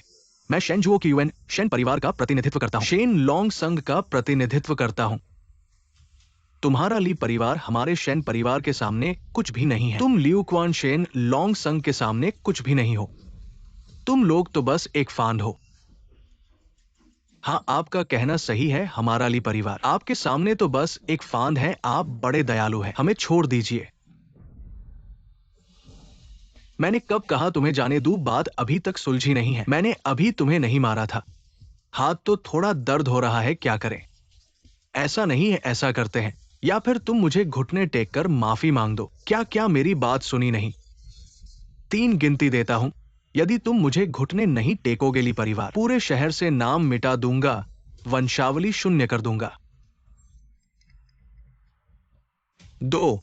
Speaker 2: मैं शेनजुओ क्यूएन, शेन परिवार का प्रतिनिधित्व करता हूं। शेन लॉन्ग संघ का प्रतिनिधित्व करता हूं। तुम्हारा ली परिवार हमारे शेन परिवार के सामने कुछ भी नहीं है। तुम लियू क्वान शेन लॉन्ग संघ के सामने कुछ भी नहीं हो। तुम लोग तो बस एक फांद हो। हाँ, आपका कहना सही है। हमारा ली परिवार आपके सामने तो बस एक फांद है। आप बड़े दयालु हैं। हमें छोड़ दीजिए। मैंने कब कहा तुम्हें जाने दो? बात अभी तक सुलझी नहीं है। मैंने अभी तुम्हें नहीं मारा था। हाथ तो थोड़ा दर्द हो रहा है, क्या करें? ऐसा नहीं है, ऐसा करते हैं, या फिर तुम मुझे घुटने टेक कर माफी मांग दो। क्या मेरी बात सुनी नहीं? 3 गिनती देता हूं। यदि तुम मुझे घुटने नहीं टेकोगे ली परिवार, पूरे शहर से नाम मिटा दूंगा। वंशावली शून्य कर दूंगा। 2।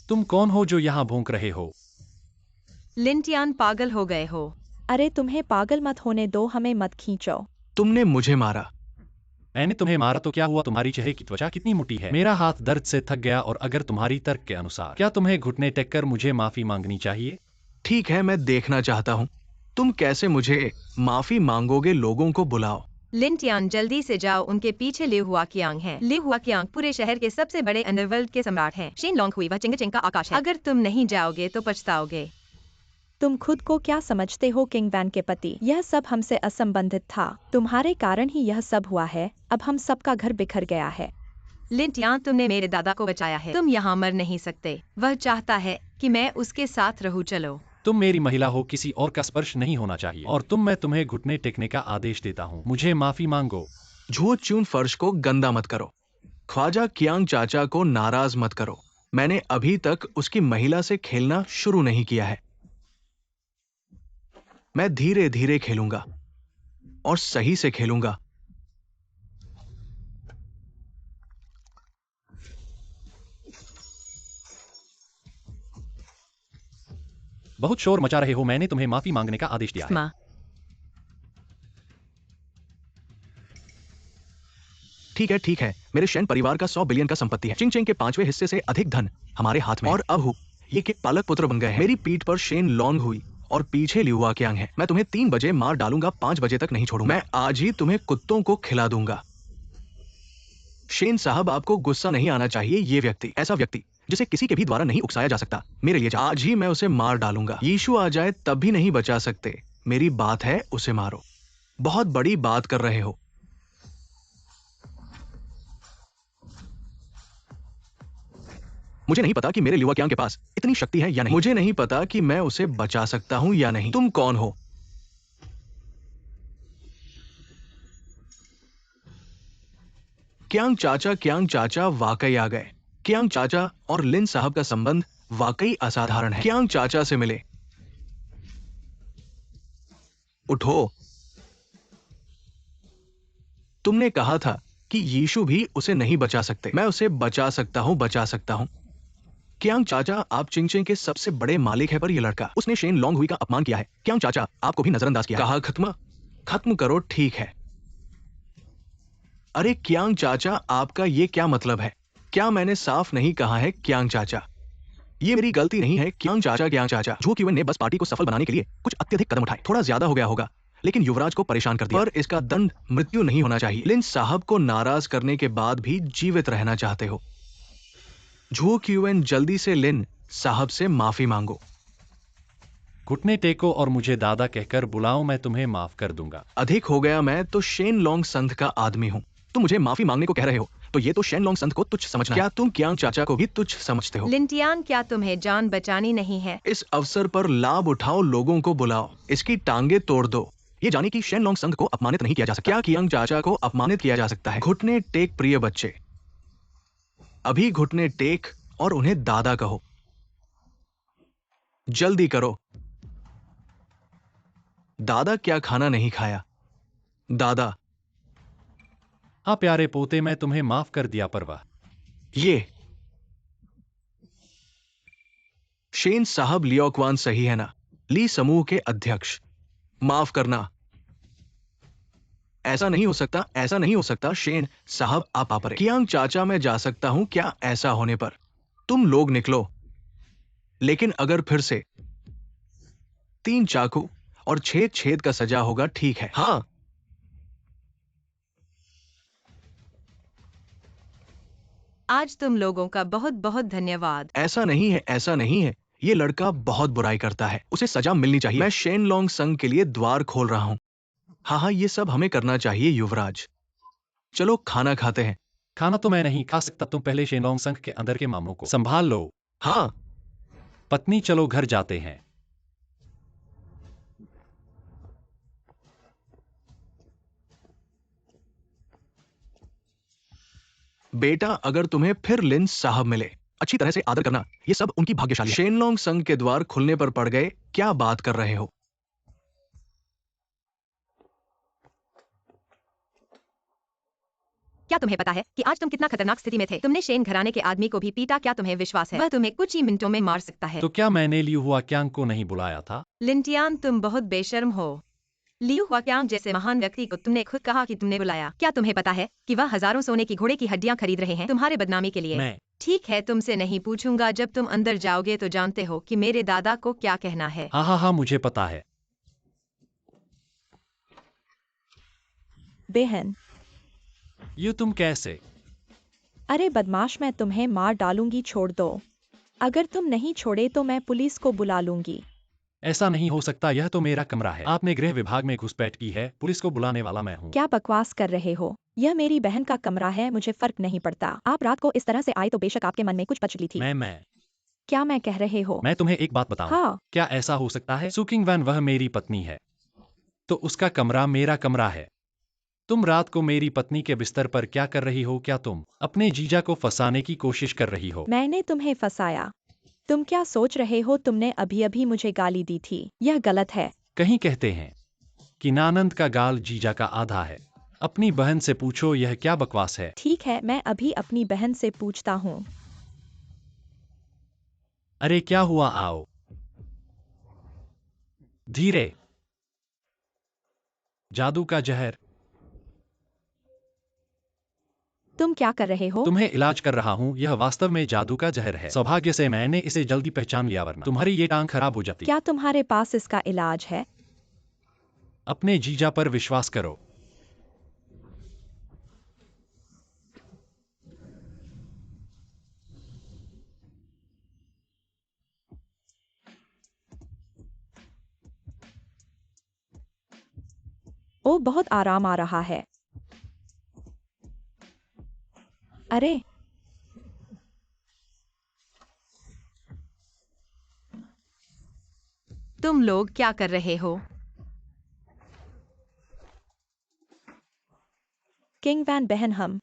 Speaker 1: तुम कौन हो जो यहाँ भौंक रहे हो?
Speaker 5: लिंटियान, पागल हो गए हो?
Speaker 3: अरे तुम्हें पागल मत होने दो, हमें मत खींचो।
Speaker 2: तुमने मुझे मारा।
Speaker 1: मैंने तुम्हें मारा तो क्या हुआ? तुम्हारी चेहरे की त्वचा कितनी मोटी है। मेरा हाथ दर्द से थक गया। और अगर तुम्हारी तर्क के अनुसार, क्या तुम्हें घुटने टेक कर मुझे माफी मांगनी चाहिए?
Speaker 2: ठीक है, मैं देखना चाहता हूं तुम कैसे मुझे माफी मांगोगे। लोगों को बुलाओ।
Speaker 5: लिंटियान, जल्दी से जाओ, उनके पीछे लिu हुआकियांग है। लिu हुआकियांग पूरे शहर के सबसे बड़े अंडरवर्ल्ड के सम्राट हैं। शेन लॉन्ग हुई, वह चिंगचिंग का आकाश है। अगर तुम नहीं जाओगे तो पछताओगे।
Speaker 3: तुम खुद को क्या समझते हो किंग वैन के पति? यह सब हमसे असंबंधित था। तुम्हारे कारण ही यह सब हुआ है। अब हम सबका घर बिखर गया है।
Speaker 5: लिंटियान, तुमने मेरे दादा को बचाया है। तुम यहाँ मर नहीं सकते। वह चाहता है कि मैं उसके साथ रहूं। चलो।
Speaker 1: तुम मेरी महिला हो, किसी और का स्पर्श नहीं होना चाहिए। और मैं तुम्हें घुटने टेकने का आदेश देता हूँ। मुझे माफी मांगो।
Speaker 2: झूठ च्यून फर्श को गंदा मत करो। ख्वाजा कियांग चाचा को नाराज मत करो। मैंने अभी तक उसकी महिला से खेलना शुरू नहीं किया है। मैं धीरे धीरे खेलूंगा और सही से खेलूंगा।
Speaker 1: बहुत शोर मचा रहे हो। मैंने तुम्हें माफी मांगने का आदेश दिया है।
Speaker 5: माँ,
Speaker 2: ठीक है। मेरे शेन परिवार का 100 बिलियन का संपत्ति है। चिंग चिंग के 5वें हिस्से से अधिक धन हमारे हाथ में है। और अब हु ये के पालक पुत्र बन गए हैं। मेरी पीठ पर शेन लॉन्ग हुई और पीछे लिu हुआकियांग है। मैं तुम्हें 3 बजे मार डालूंगा, 5 बजे तक नहीं छोड़ूंगा। मैं आज ही तुम्हें कुत्तों को खिला दूंगा। शेन साहब, आपको गुस्सा नहीं आना चाहिए। ये व्यक्ति, ऐसा व्यक्ति जिसे किसी के भी द्वारा नहीं उकसाया जा सकता, मेरे लिए आज ही मैं उसे मार डालूंगा। यीशु आ जाए तब भी नहीं बचा सकते। मेरी बात है, उसे मारो। बहुत बड़ी बात कर रहे हो। मुझे नहीं पता कि मेरे लिu हुआकियांग के पास इतनी शक्ति है या नहीं। मुझे नहीं पता कि मैं उसे बचा सकता हूं या नहीं। तुम कौन हो? कियांग चाचा वाकई आ गए। कियांग चाचा और लिन साहब का संबंध वाकई असाधारण है। कियांग चाचा से मिले। उठो। तुमने कहा था कि यीशु भी उसे नहीं बचा सकते। मैं उसे बचा सकता हूं। कियांग चाचा, आप चिंगचिंग के सबसे बड़े मालिक है, पर यह लड़का, उसने शेन लॉन्ग हुई का अपमान किया है। कियांग चाचा, आपको भी नजरअंदाज किया है। कहा खत्म करो। ठीक है। अरे कियांग चाचा, आपका ये क्या मतलब है? क्या मैंने साफ नहीं कहा है? कियांग चाचा, ये मेरी गलती नहीं है। कियांग चाचा, झू क्यूएन ने बस पार्टी को सफल बनाने के लिए कुछ अत्यधिक कदम उठाए। थोड़ा ज्यादा हो गया होगा, लेकिन युवराज को परेशान कर दिया। पर इसका दंड मृत्यु नहीं होना चाहिए। लिन साहब को नाराज करने के बाद भी जीवित रहना चाहते हो। झू क्यूएन, जल्दी से लिन साहब से माफी मांगो।
Speaker 1: घुटने टेको और मुझे दादा कहकर बुलाओ। मैं तुम्हें माफ कर दूंगा।
Speaker 2: अधिक हो गया। मैं तो शेन लॉन्ग संघ का आदमी हूँ। तुम मुझे माफी मांगने को कह रहे हो, तो ये तो शेन लॉन्ग संघ को तुच्छ समझना है। क्या तुम कियांग चाचा को भी तुच्छ समझते हो?
Speaker 5: लिंटियान, क्या तुम्हें जान बचानी नहीं है?
Speaker 2: इस अवसर पर लाभ उठाओ, लोगों को बुलाओ, इसकी टांगे तोड़ दो। ये जाने कि शेन लॉन्ग संघ को अपमानित नहीं किया जा सकता। क्या कियांग चाचा को अपमानित किया जा सकता है? घुटने टेक प्रिय बच्चे, अभी घुटने टेक और उन्हें दादा कहो। जल्दी करो। दादा, क्या खाना नहीं खाया? दादा,
Speaker 1: हाँ प्यारे पोते, मैं तुम्हें माफ कर दिया। परवाह।
Speaker 2: ये शेन साहब, लियोक्वान सही है ना? ली समूह के अध्यक्ष, माफ करना। ऐसा नहीं हो सकता। शेन साहब, आप पर कियांग चाचा, मैं जा सकता हूं क्या ऐसा होने पर? तुम लोग निकलो। लेकिन अगर फिर से 3 चाकू और छेद छेद का सजा होगा, ठीक है? हाँ।
Speaker 5: आज तुम लोगों का बहुत बहुत धन्यवाद।
Speaker 2: ऐसा नहीं है। ये लड़का बहुत बुराई करता है, उसे सजा मिलनी चाहिए। मैं शेन लॉन्ग संघ के लिए द्वार खोल रहा हूं। हाँ, ये सब हमें करना चाहिए युवराज। चलो खाना खाते हैं।
Speaker 1: खाना तो मैं नहीं खा सकता। तुम पहले शेनलोंग संघ के अंदर के मामलों को संभाल लो।
Speaker 2: हाँ।
Speaker 1: पत्नी, चलो घर जाते हैं।
Speaker 2: बेटा, अगर तुम्हें फिर लिन साहब मिले, अच्छी तरह से आदर करना, ये सब उनकी भाग्यशाली है। शेनलोंग संघ के द्वार खुलने पर पड़ गए, क्या बात कर रहे हो?
Speaker 5: क्या तुम्हें पता है कि आज तुम कितना खतरनाक स्थिति में थे? तुमने शेन घराने के आदमी को भी पीटा। क्या तुम्हें विश्वास है वह तुम्हें कुछ ही मिनटों में मार सकता है?
Speaker 1: तो क्या मैंने लियू हुआ क्यांग को नहीं बुलाया था?
Speaker 5: लिंटियान, तुम बहुत बेशर्म हो। लियू हुआक्यांग जैसे महान व्यक्ति को तुमने खुद कहा कि तुमने बुलाया। क्या तुम्हें पता है कि वह हजारों सोने की घोड़े की हड्डियां खरीद रहे हैं तुम्हारे बदनामी के लिए?
Speaker 1: मैं
Speaker 5: ठीक है, तुमसे नहीं पूछूंगा। जब तुम अंदर जाओगे तो जानते हो कि मेरे दादा को क्या कहना है।
Speaker 1: हाँ हाँ हाँ, मुझे पता है।
Speaker 3: बहन,
Speaker 1: ये तुम कैसे?
Speaker 3: अरे बदमाश, मैं तुम्हें मार डालूंगी, छोड़ दो। अगर तुम नहीं छोड़े तो मैं पुलिस को बुला लूंगी।
Speaker 1: ऐसा नहीं हो सकता, यह तो मेरा कमरा है। आपने गृह विभाग में घुसपैठ की है, पुलिस को बुलाने वाला मैं हूँ।
Speaker 3: क्या बकवास कर रहे हो? यह मेरी बहन का कमरा है, मुझे फर्क नहीं पड़ता। आप रात को इस तरह से आए तो बेशक आपके मन में कुछ पचली थी।
Speaker 1: मैं
Speaker 3: क्या मैं कह रहे हो?
Speaker 1: मैं तुम्हें एक बात बताऊं?
Speaker 3: हाँ।
Speaker 1: क्या ऐसा हो सकता है? सुकिंग वैन वह मेरी पत्नी है, तो उसका कमरा मेरा कमरा है। तुम रात को मेरी पत्नी के बिस्तर पर क्या कर रही हो? क्या तुम अपने जीजा को फंसाने की कोशिश कर रही हो?
Speaker 3: मैंने तुम्हें फंसाया? तुम क्या सोच रहे हो? तुमने अभी अभी मुझे गाली दी थी, यह गलत है।
Speaker 1: कहीं कहते हैं कि नानंद का गाल जीजा का आधा है। अपनी बहन से पूछो, यह क्या बकवास है?
Speaker 3: ठीक है, मैं अभी अपनी बहन से पूछता हूँ।
Speaker 1: अरे क्या हुआ? आओ धीरे। जादू का जहर।
Speaker 3: तुम क्या कर रहे हो?
Speaker 1: तुम्हें इलाज कर रहा हूँ, यह वास्तव में जादू का जहर है। सौभाग्य से मैंने इसे जल्दी पहचान लिया, वरना तुम्हारी ये टांग खराब हो जाती।
Speaker 3: क्या तुम्हारे पास इसका इलाज है?
Speaker 1: अपने जीजा पर विश्वास करो।
Speaker 3: ओ, बहुत आराम आ रहा है। अरे,
Speaker 5: तुम लोग क्या कर रहे हो?
Speaker 3: किंग वैन बहन, हम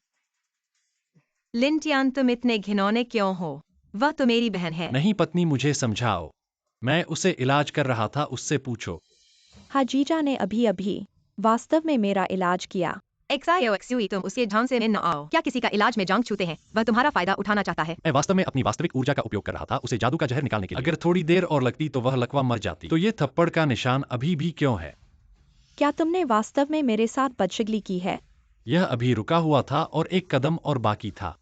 Speaker 5: लिंटियान, तुम इतने घिनौने क्यों हो? वह तो मेरी बहन है।
Speaker 1: नहीं पत्नी, मुझे समझाओ। मैं उसे इलाज कर रहा था, उससे पूछो।
Speaker 3: हाजीजा ने अभी अभी वास्तव में मेरा इलाज किया।
Speaker 5: XIOXUE, तुम उसके झांसे में न आओ। क्या किसी का इलाज में जांग छूते हैं? वह तुम्हारा फायदा उठाना चाहता है।
Speaker 1: मैं वास्तव में अपनी वास्तविक ऊर्जा का उपयोग कर रहा था, उसे जादू का जहर निकालने के लिए। अगर थोड़ी देर और लगती तो वह लकवा मर जाती। तो ये थप्पड़ का निशान अभी भी क्यों है?
Speaker 3: क्या तुमने वास्तव में मेरे साथ बदशगली की है?
Speaker 1: यह अभी रुका हुआ था और एक कदम और बाकी था।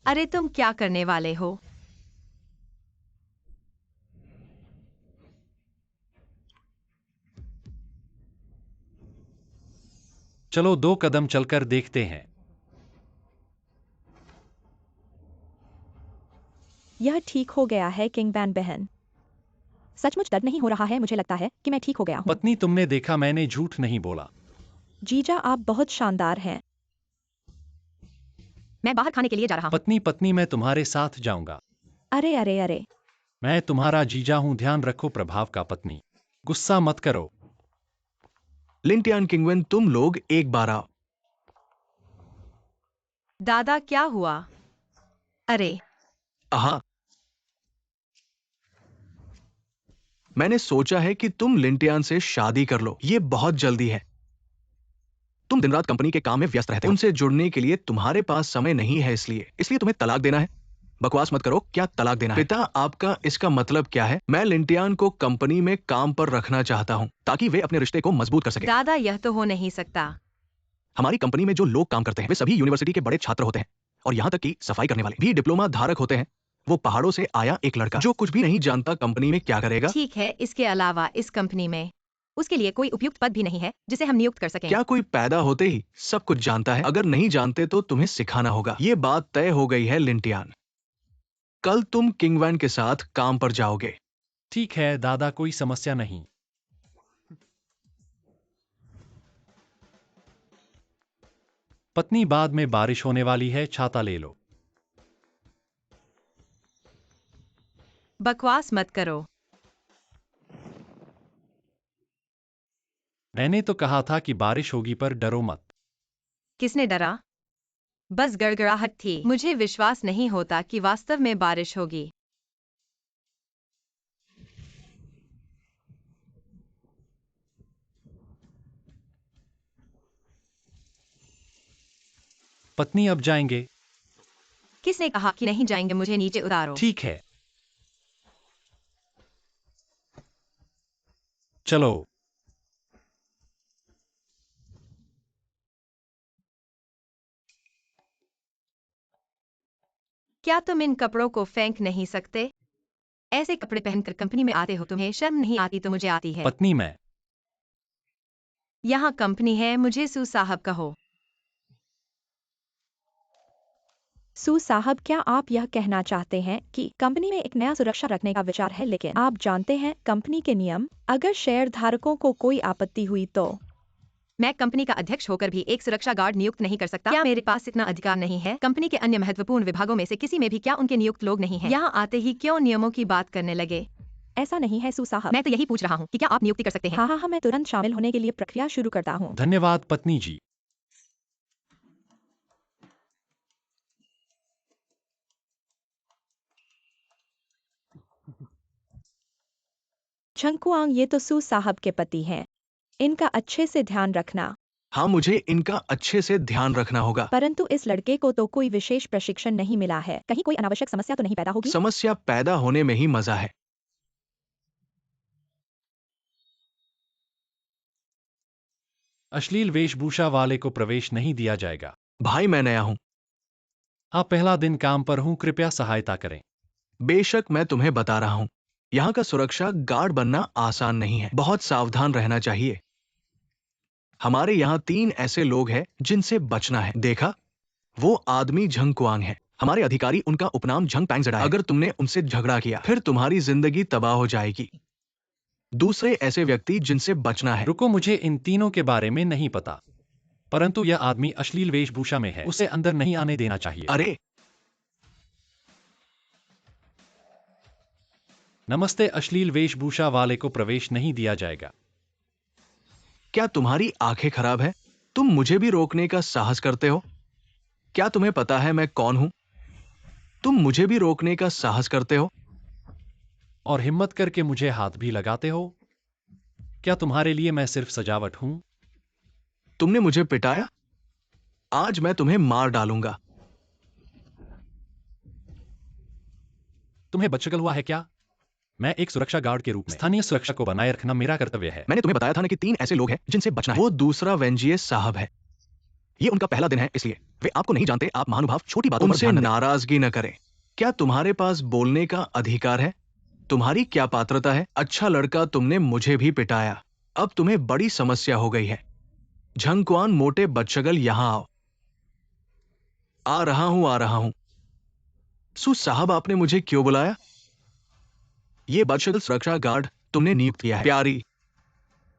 Speaker 5: अरे तुम क्या करने वाले हो?
Speaker 1: चलो 2 कदम चलकर देखते हैं।
Speaker 3: यह ठीक हो गया है किंग वैन बहन। सचमुच दर्द नहीं हो रहा है, मुझे लगता है कि मैं ठीक हो गया हूँ।
Speaker 1: पत्नी, तुमने देखा, मैंने झूठ नहीं बोला।
Speaker 3: जीजा, आप बहुत शानदार हैं।
Speaker 5: मैं बाहर खाने के लिए जा रहा हूँ।
Speaker 1: पत्नी पत्नी, मैं तुम्हारे साथ जाऊंगा।
Speaker 3: अरे अरे अरे,
Speaker 1: मैं तुम्हारा जीजा हूं, ध्यान रखो प्रभाव का। पत्नी, गुस्सा मत करो।
Speaker 2: लिंटियान, किंगवेन, तुम लोग एक बार आओ।
Speaker 5: दादा, क्या हुआ? अरे
Speaker 2: हाँ, मैंने सोचा है कि तुम लिंटियान से शादी कर लो, ये बहुत जल्दी है। तुम दिन रात कंपनी के काम में व्यस्त रहते हो, उनसे जुड़ने के लिए तुम्हारे पास समय नहीं है, इसलिए तुम्हें तलाक देना है। बकवास मत करो, क्या तलाक देना है? पिता, आपका इसका मतलब क्या है? मैं लिंटियान को कंपनी में काम पर रखना चाहता हूं ताकि वे अपने रिश्ते को मजबूत कर सके।
Speaker 5: दादा, यह तो हो नहीं सकता।
Speaker 2: हमारी कंपनी में जो लोग काम करते हैं वे सभी यूनिवर्सिटी के बड़े छात्र होते हैं, और यहाँ तक कि सफाई करने वाले भी डिप्लोमा धारक होते हैं। वो पहाड़ों से आया एक लड़का जो कुछ भी नहीं जानता कंपनी में क्या करेगा।
Speaker 5: ठीक है, इसके अलावा इस कंपनी में उसके लिए कोई उपयुक्त पद भी नहीं है जिसे हम नियुक्त कर सकें।
Speaker 2: क्या कोई पैदा होते ही सब कुछ जानता है? अगर नहीं जानते तो तुम्हें सिखाना होगा। ये बात तय हो गई है लिंटियान, कल तुम किंगवैन के साथ काम पर जाओगे।
Speaker 1: ठीक है दादा, कोई समस्या नहीं। पत्नी, बाद में बारिश होने वाली है, छाता ले लो।
Speaker 5: बकवास मत करो।
Speaker 1: मैंने तो कहा था कि बारिश होगी, पर डरो मत।
Speaker 5: किसने डरा? बस गड़गड़ाहट थी। मुझे विश्वास नहीं होता कि वास्तव में बारिश होगी।
Speaker 1: पत्नी, अब जाएंगे?
Speaker 5: किसने कहा कि नहीं जाएंगे? मुझे नीचे उतारो।
Speaker 1: ठीक है, चलो।
Speaker 5: क्या तुम इन कपड़ों को फेंक नहीं सकते? ऐसे कपड़े पहनकर कंपनी में आते हो, तुम्हें शर्म नहीं आती? तो मुझे आती है।
Speaker 1: पत्नी, मैं
Speaker 5: यहाँ कंपनी है, मुझे सू साहब कहो।
Speaker 3: सू साहब, क्या आप यह कहना चाहते हैं कि कंपनी में एक नया सुरक्षा रखने का विचार है, लेकिन आप जानते हैं कंपनी के नियम, अगर शेयर धारकों को कोई आपत्ति हुई तो?
Speaker 5: मैं कंपनी का अध्यक्ष होकर भी एक सुरक्षा गार्ड नियुक्त नहीं कर सकता। क्या मेरे पास इतना अधिकार नहीं है? कंपनी के अन्य महत्वपूर्ण विभागों में से किसी में भी क्या उनके नियुक्त लोग नहीं हैं? यहाँ आते ही क्यों नियमों की बात करने लगे?
Speaker 3: ऐसा नहीं है सू साहब।
Speaker 5: मैं तो यही पूछ रहा हूँ कि क्या आप नियुक्ति कर सकते हैं?
Speaker 3: हाँ, मैं तुरंत शामिल होने के लिए प्रक्रिया शुरू करता हूँ।
Speaker 1: धन्यवाद पत्नी जी।
Speaker 3: झंकुआंग, ये तो सू साहब के पति हैं। इनका अच्छे से ध्यान रखना।
Speaker 2: हाँ, मुझे इनका अच्छे से ध्यान रखना होगा।
Speaker 3: परंतु इस लड़के को तो कोई विशेष प्रशिक्षण नहीं मिला है। कहीं कोई अनावश्यक समस्या तो नहीं पैदा होगी?
Speaker 2: समस्या पैदा होने में ही मजा है।
Speaker 1: अश्लील वेशभूषा वाले को प्रवेश नहीं दिया जाएगा।
Speaker 2: भाई, मैं नया हूँ।
Speaker 1: आप पहला दिन काम पर हूँ, कृपया सहायता करें।
Speaker 2: बेशक, मैं तुम्हें बता रहा हूँ, यहाँ का सुरक्षा गार्ड बनना आसान नहीं है। बहुत सावधान रहना चाहिए। हमारे यहाँ 3 ऐसे लोग हैं जिनसे बचना है। देखा, वो आदमी झंग कुआंग है। हमारे अधिकारी उनका उपनाम झंग पैंगजड़ा है। अगर तुमने उनसे झगड़ा किया, फिर तुम्हारी जिंदगी तबाह हो जाएगी। दूसरे ऐसे व्यक्ति जिनसे बचना है।
Speaker 1: रुको, मुझे इन तीनों के बारे में नहीं पता, परंतु यह आदमी अश्लील वेशभूषा में है, उसे अंदर नहीं आने देना चाहिए।
Speaker 2: अरे,
Speaker 1: नमस्ते, अश्लील वेशभूषा वाले को प्रवेश नहीं दिया जाएगा।
Speaker 2: क्या तुम्हारी आंखें खराब है? तुम मुझे भी रोकने का साहस करते हो? क्या तुम्हें पता है मैं कौन हूं? तुम मुझे भी रोकने का साहस करते हो?
Speaker 1: और हिम्मत करके मुझे हाथ भी लगाते हो? क्या तुम्हारे लिए मैं सिर्फ सजावट हूं?
Speaker 2: तुमने मुझे पिटाया? आज मैं तुम्हें मार डालूंगा।
Speaker 1: तुम्हें बदशकल हुआ है क्या? मैं एक सुरक्षा गार्ड के रूप में स्थानीय सुरक्षा को बनाए रखना मेरा कर्तव्य है।
Speaker 2: मैंने तुम्हें बताया था ना कि 3 ऐसे लोग हैं जिनसे बचना है। वो दूसरा वेंजियस साहब है। ये उनका पहला दिन है, इसलिए वे आपको नहीं जानते। आप महानुभाव छोटी बातों पर उनसे ध्यान न दें। नाराजगी न करें। क्या तुम्हारे पास बोलने का अधिकार है? तुम्हारी क्या पात्रता है? अच्छा लड़का, तुमने मुझे भी पिटाया। अब तुम्हें बड़ी समस्या हो गई है। झंगकुआन मोटे बदशगल, यहां आओ। आ रहा हूं। सू साहब, आपने मुझे क्यों बुलाया? ये बदशगल सुरक्षा गार्ड तुमने नियुक्त किया है। प्यारी,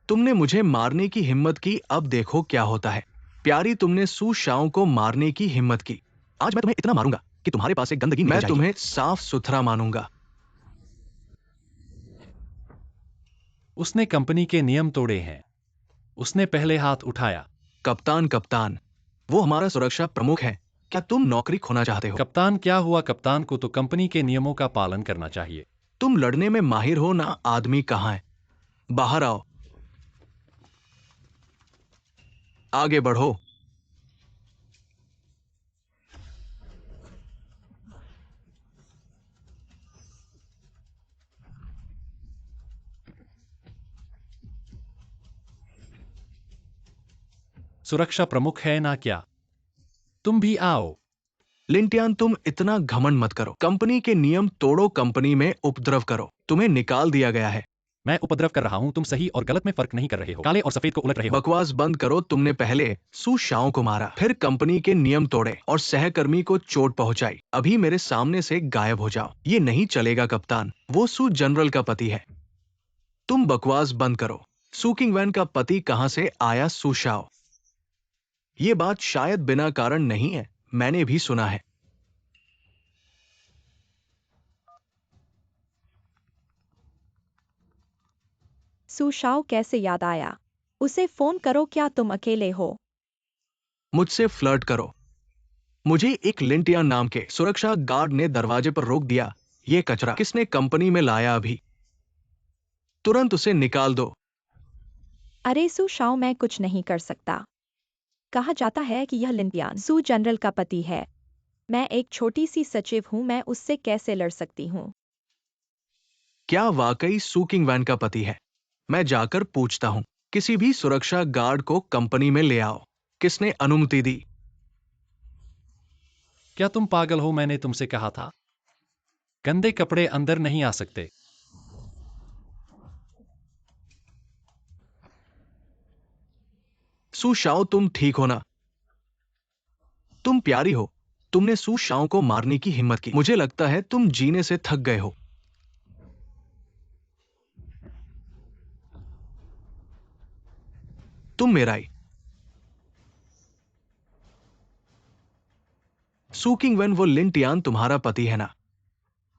Speaker 2: तुमने मुझे मारने की हिम्मत की, अब देखो क्या होता है। प्यारी, तुमने सू शाओ को मारने की हिम्मत की। आज मैं तुम्हें इतना मारूंगा कि तुम्हारे पास एक गंदगी निकल जाएगी। मैं तुम्हें साफ सुथरा मानूंगा।
Speaker 1: उसने कंपनी के नियम तोड़े हैं। उसने पहले हाथ उठाया।
Speaker 2: कप्तान, वो हमारा सुरक्षा प्रमुख है। क्या तुम नौकरी खोना चाहते हो?
Speaker 1: कप्तान, क्या हुआ? कप्तान को तो कंपनी के नियमों का पालन करना चाहिए।
Speaker 2: तुम लड़ने में माहिर हो ना? आदमी कहाँ है? बाहर आओ। आगे बढ़ो।
Speaker 1: सुरक्षा प्रमुख है ना क्या? तुम भी आओ।
Speaker 2: लिंटियान, तुम इतना घमंड मत करो। कंपनी के नियम तोड़ो, कंपनी में उपद्रव करो, तुम्हें निकाल दिया गया है।
Speaker 1: मैं उपद्रव कर रहा हूं, तुम सही और गलत में फर्क नहीं कर रहे हो, काले और सफेद को उलट रहे हो।
Speaker 2: बकवास बंद करो। तुमने पहले सू शाओ को मारा, फिर कंपनी के नियम तोड़े और सहकर्मी को चोट पहुंचाई। अभी मेरे सामने से गायब हो जाओ। ये नहीं चलेगा कप्तान, वो सू जनरल का पति है। तुम बकवास बंद करो। सू किंगवैन का पति कहां से आया? सू शाओ। ये बात शायद बिना कारण नहीं है, मैंने भी सुना है।
Speaker 3: सू शाओ कैसे याद आया? उसे फोन करो। क्या तुम अकेले हो?
Speaker 2: मुझसे फ्लर्ट करो। मुझे एक लिंटियान नाम के सुरक्षा गार्ड ने दरवाजे पर रोक दिया। ये कचरा किसने कंपनी में लाया? अभी तुरंत उसे निकाल दो।
Speaker 3: अरे सू शाओ, मैं कुछ नहीं कर सकता। कहा जाता है कि यह लिंटियान सू जनरल का पति है। मैं एक छोटी सी सचिव हूँ, मैं उससे कैसे लड़ सकती हूँ?
Speaker 2: क्या वाकई सू किंगवैन का पति है? मैं जाकर पूछता हूँ। किसी भी सुरक्षा गार्ड को कंपनी में ले आओ। किसने अनुमति दी?
Speaker 1: क्या तुम पागल हो? मैंने तुमसे कहा था गंदे कपड़े अंदर नहीं आ सकते।
Speaker 2: सू शाओ, तुम ठीक हो ना? तुम प्यारी हो। तुमने सू शाओ को मारने की हिम्मत की। मुझे लगता है तुम जीने से थक गए हो। तुम मेरा ही सू किंगवैन, वो लिंटियान तुम्हारा पति है ना?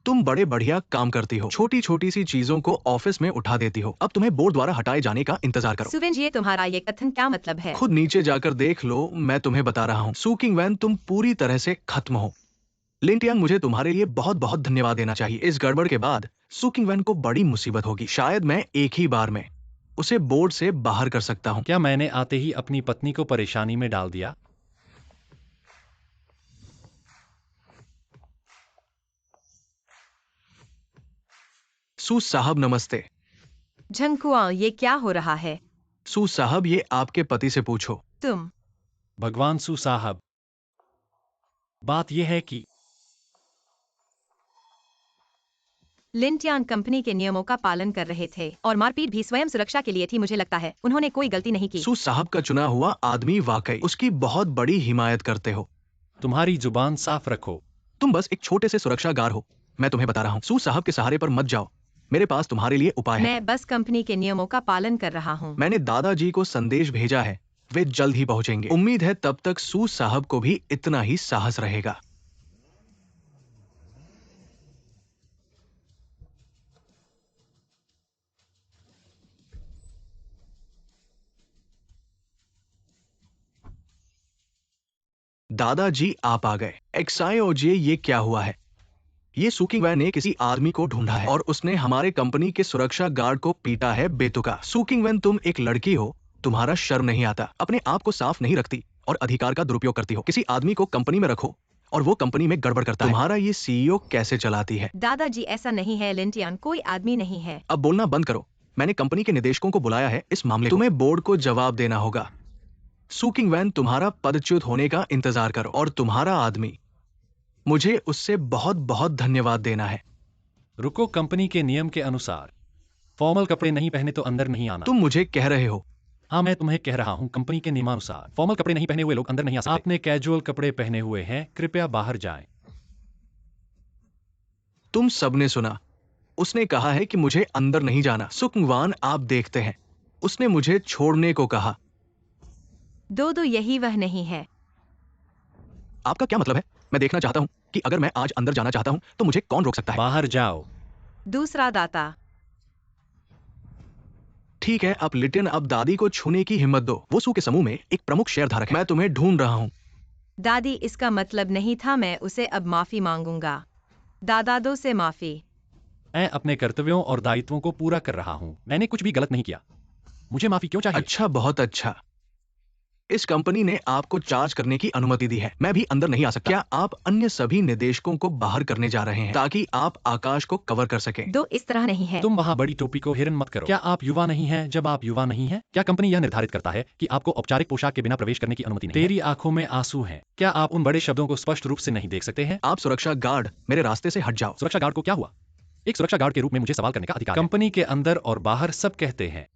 Speaker 2: तुम बड़े बढ़िया काम करती हो। छोटी छोटी सी चीजों को ऑफिस में उठा देती हो। अब तुम्हें बोर्ड द्वारा हटाए जाने का इंतजार करो।
Speaker 5: सुवेंज, ये तुम्हारा ये कथन क्या मतलब है?
Speaker 2: खुद नीचे जाकर देख लो, मैं तुम्हें बता रहा हूँ। सू किंगवैन, तुम पूरी तरह से खत्म हो। लिंटियांग, मुझे तुम्हारे लिए बहुत बहुत धन्यवाद देना चाहिए। इस गड़बड़ के बाद सू किंगवैन को बड़ी मुसीबत होगी। शायद मैं एक ही बार में उसे बोर्ड से बाहर कर सकता हूँ।
Speaker 1: क्या मैंने आते ही अपनी पत्नी को परेशानी में डाल दिया?
Speaker 2: सू साहब, नमस्ते।
Speaker 5: झंकुआ, ये क्या हो रहा है?
Speaker 2: सू साहब, ये आपके पति से पूछो।
Speaker 5: तुम
Speaker 1: भगवान सू साहब, बात यह है कि
Speaker 5: लिंटियान कंपनी के नियमों का पालन कर रहे थे और मारपीट भी स्वयं सुरक्षा के लिए थी। मुझे लगता है उन्होंने कोई गलती नहीं की।
Speaker 2: सू साहब का चुना हुआ आदमी वाकई उसकी बहुत बड़ी हिमायत करते हो।
Speaker 1: तुम्हारी जुबान साफ रखो।
Speaker 2: तुम बस एक छोटे से सुरक्षा गार्ड हो। मैं तुम्हें बता रहा हूँ, सू साहब के सहारे पर मत जाओ। मेरे पास तुम्हारे लिए उपाय है।
Speaker 5: मैं बस कंपनी के नियमों का पालन कर रहा हूँ।
Speaker 2: मैंने दादाजी को संदेश भेजा है, वे जल्द ही पहुंचेंगे। उम्मीद है तब तक सू साहब को भी इतना ही साहस रहेगा। दादाजी, आप आ गए। एक्सायोजे, ये क्या हुआ है? ये सू किंगवैन ने किसी आदमी को ढूंढा है और उसने हमारे कंपनी के सुरक्षा गार्ड को पीटा है बेतुका। सू किंगवैन, तुम एक लड़की हो, तुम्हारा शर्म नहीं आता? अपने आप को साफ नहीं रखती और अधिकार का दुरुपयोग करती हो। किसी आदमी को कंपनी में रखो और वो कंपनी में गड़बड़ करता है। तुम्हारा ये सीईओ कैसे चलाती है?
Speaker 5: दादाजी, ऐसा नहीं है लिंटियान, कोई आदमी नहीं है।
Speaker 2: अब बोलना बंद करो। मैंने कंपनी के निदेशकों को बुलाया है इस मामले। तुम्हें बोर्ड को जवाब देना होगा। सू किंगवैन, तुम्हारा पदच्युत होने का इंतजार करो और तुम्हारा आदमी, मुझे उससे बहुत बहुत धन्यवाद देना है।
Speaker 1: रुको, कंपनी के नियम के अनुसार फॉर्मल कपड़े नहीं पहने तो अंदर नहीं आना।
Speaker 2: तुम मुझे कह रहे हो?
Speaker 1: हाँ, मैं तुम्हें कह रहा हूँ, कंपनी के नियमानुसार फॉर्मल कपड़े नहीं पहने हुए लोग अंदर नहीं आ सकते। आपने कैजुअल कपड़े पहने हुए हैं, कृपया बाहर जाएं।
Speaker 2: तुम सबने सुना, उसने कहा है कि मुझे अंदर नहीं जाना। सुकंगवान, आप देखते हैं, उसने मुझे छोड़ने को कहा।
Speaker 5: दो यही वह नहीं है।
Speaker 2: आपका क्या मतलब है? मैं देखना चाहता हूं कि अगर मैं आज अंदर जाना चाहता हूं तो मुझे कौन रोक सकता है?
Speaker 1: बाहर जाओ।
Speaker 5: दूसरा दाता।
Speaker 2: ठीक है, अब लिटिन, अब दादी को छूने की हिम्मत दो। वो सू के समूह में एक प्रमुख शेयरधारक है। मैं तुम्हें ढूंढ रहा हूं।
Speaker 5: दादी, इसका मतलब नहीं था। मैं उसे अब माफी मांगूंगा। दादादो से माफी।
Speaker 1: मैं अपने कर्तव्यों और दायित्वों को पूरा कर रहा हूँ। मैंने कुछ भी गलत नहीं किया। मुझे माफी क्यों चाहिए?
Speaker 2: अच्छा, बहुत अच्छा। इस कंपनी ने आपको चार्ज करने की अनुमति दी है। मैं भी अंदर नहीं आ सकता। क्या आप अन्य सभी निदेशकों को बाहर करने जा रहे हैं ताकि आप आकाश को कवर कर सकें?
Speaker 5: दो इस तरह नहीं है।
Speaker 1: तुम वहाँ बड़ी टोपी को हिरन मत करो। क्या आप युवा नहीं हैं? जब आप युवा नहीं हैं, क्या कंपनी यह निर्धारित करता है कि आपको औपचारिक पोशाक के बिना प्रवेश करने की अनुमति नहीं है? तेरी आंखों में आंसू हैं। क्या आप उन बड़े शब्दों को स्पष्ट रूप से नहीं देख सकते हैं?
Speaker 2: आप सुरक्षा गार्ड, मेरे रास्ते से हट जाओ।
Speaker 1: सुरक्षा गार्ड को क्या हुआ? एक सुरक्षा गार्ड के रूप में मुझे सवाल करने का अधिकार है। कंपनी के अंदर और बाहर सब कहते हैं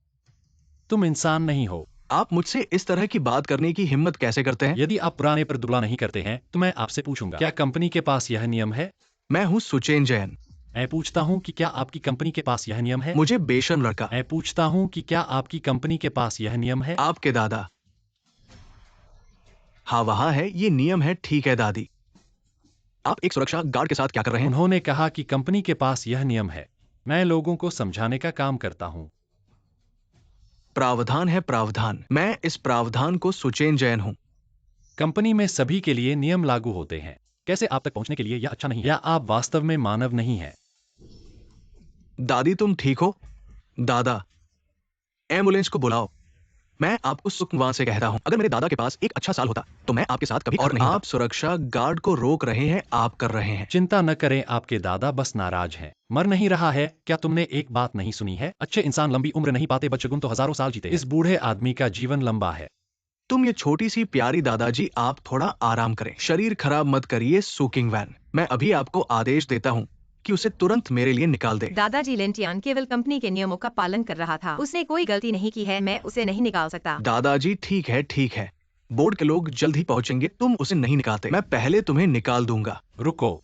Speaker 1: तुम इंसान नहीं हो।
Speaker 2: आप मुझसे इस तरह की बात करने की हिम्मत कैसे करते हैं?
Speaker 1: यदि आप पुराने पर दुला नहीं करते हैं तो मैं आपसे पूछूंगा, क्या कंपनी के पास यह नियम है?
Speaker 2: मैं हूँ सुचेन जैन।
Speaker 1: मैं पूछता हूँ कि क्या आपकी कंपनी के पास यह नियम है?
Speaker 2: मुझे बेशर्म लड़का।
Speaker 1: मैं पूछता हूँ कि क्या आपकी कंपनी के पास यह नियम है?
Speaker 2: आपके दादा। हाँ, वहाँ है, ये नियम है। ठीक है दादी। आप एक सुरक्षा गार्ड के साथ क्या कर रहे हैं?
Speaker 1: उन्होंने कहा कि कंपनी के पास यह नियम है। मैं लोगों को समझाने का काम करता हूँ।
Speaker 2: प्रावधान है, प्रावधान। मैं इस प्रावधान को सुचेन जैन हूँ।
Speaker 1: कंपनी में सभी के लिए नियम लागू होते हैं। कैसे आप तक पहुंचने के लिए यह अच्छा नहीं है, या आप वास्तव में मानव नहीं हैं?
Speaker 2: दादी तुम ठीक हो? दादा, एम्बुलेंस को बुलाओ। मैं आपको सुखवान से कहता हूं, अगर मेरे दादा के पास एक अच्छा साल होता तो मैं आपके साथ कभी और नहीं आप सुरक्षा गार्ड को रोक रहे हैं, आप कर रहे हैं।
Speaker 1: चिंता न करें, आपके दादा बस नाराज हैं। मर नहीं रहा है। क्या तुमने एक बात नहीं सुनी है? अच्छे इंसान लंबी उम्र नहीं पाते, बच्चगुन तो हजारों साल जीते हैं। इस बूढ़े आदमी का जीवन लंबा है।
Speaker 2: तुम ये छोटी सी प्यारी दादाजी, आप थोड़ा आराम करें, शरीर खराब मत करिए सुकिंग वैन। मैं अभी आपको आदेश देता हूँ कि उसे तुरंत मेरे लिए निकाल दे।
Speaker 5: दादाजी, लिंटियान केवल कंपनी के नियमों का पालन कर रहा था। उसने कोई गलती नहीं की है। मैं उसे नहीं निकाल सकता।
Speaker 2: दादाजी ठीक है, ठीक है। बोर्ड के लोग जल्द ही पहुंचेंगे, तुम उसे नहीं निकालते, मैं पहले तुम्हें निकाल दूंगा।
Speaker 1: रुको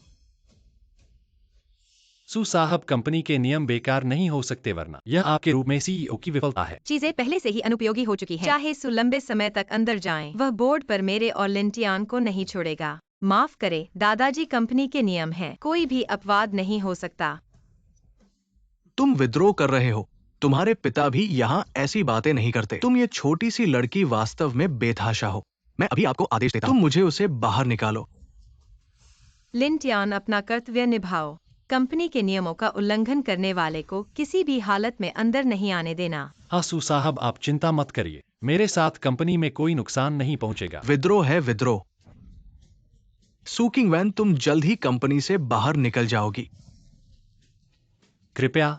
Speaker 1: सू साहब, कंपनी के नियम बेकार नहीं हो सकते, वरना यह आपके रूप में सीईओ की विफलता है।
Speaker 5: चीजें पहले से ही अनुपयोगी हो चुकी हैं। चाहे सु लंबे समय तक अंदर जाएं, वह बोर्ड पर मेरे और लिंटियान को नहीं छोड़ेगा। माफ करे दादाजी, कंपनी के नियम हैं। कोई भी अपवाद नहीं हो सकता।
Speaker 2: तुम विद्रोह कर रहे हो। तुम्हारे पिता भी यहाँ ऐसी बातें नहीं करते। तुम ये छोटी सी लड़की वास्तव में बेतहाशा हो। मैं अभी आपको आदेश देता हूँ, तुम मुझे उसे बाहर निकालो।
Speaker 5: लिंटियान, अपना कर्तव्य निभाओ। कंपनी के नियमों का उल्लंघन करने वाले को किसी भी हालत में अंदर नहीं आने देना।
Speaker 1: हाँ सू साहब, आप चिंता मत करिए, मेरे साथ कंपनी में कोई नुकसान नहीं पहुंचेगा।
Speaker 2: विद्रोह है विद्रोह। सुकिंग वैन, तुम जल्द ही कंपनी से बाहर निकल जाओगी।
Speaker 1: कृपया।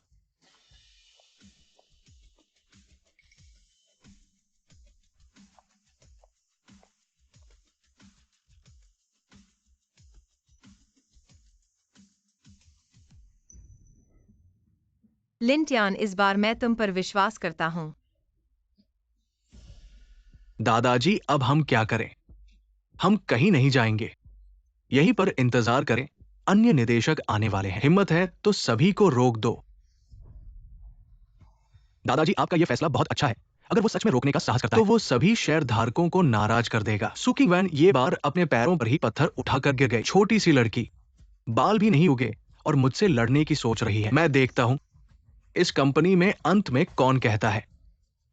Speaker 5: लिंटियान, इस बार मैं तुम पर विश्वास करता हूँ।
Speaker 2: दादाजी, अब हम क्या करें? हम कहीं नहीं जाएंगे, यहीं पर इंतजार करें। अन्य निदेशक आने वाले हैं। हिम्मत है तो सभी को रोक दो। दादाजी, आपका यह फैसला बहुत अच्छा है। अगर वो सच में रोकने का साहस करता है तो वो सभी शेयर धारकों को नाराज कर देगा। सुकिंग वैन ये बार अपने पैरों पर ही पत्थर उठाकर गिर गई। छोटी सी लड़की, बाल भी नहीं उगे और मुझसे लड़ने की सोच रही है। मैं देखता हूं इस कंपनी में अंत में कौन कहता है।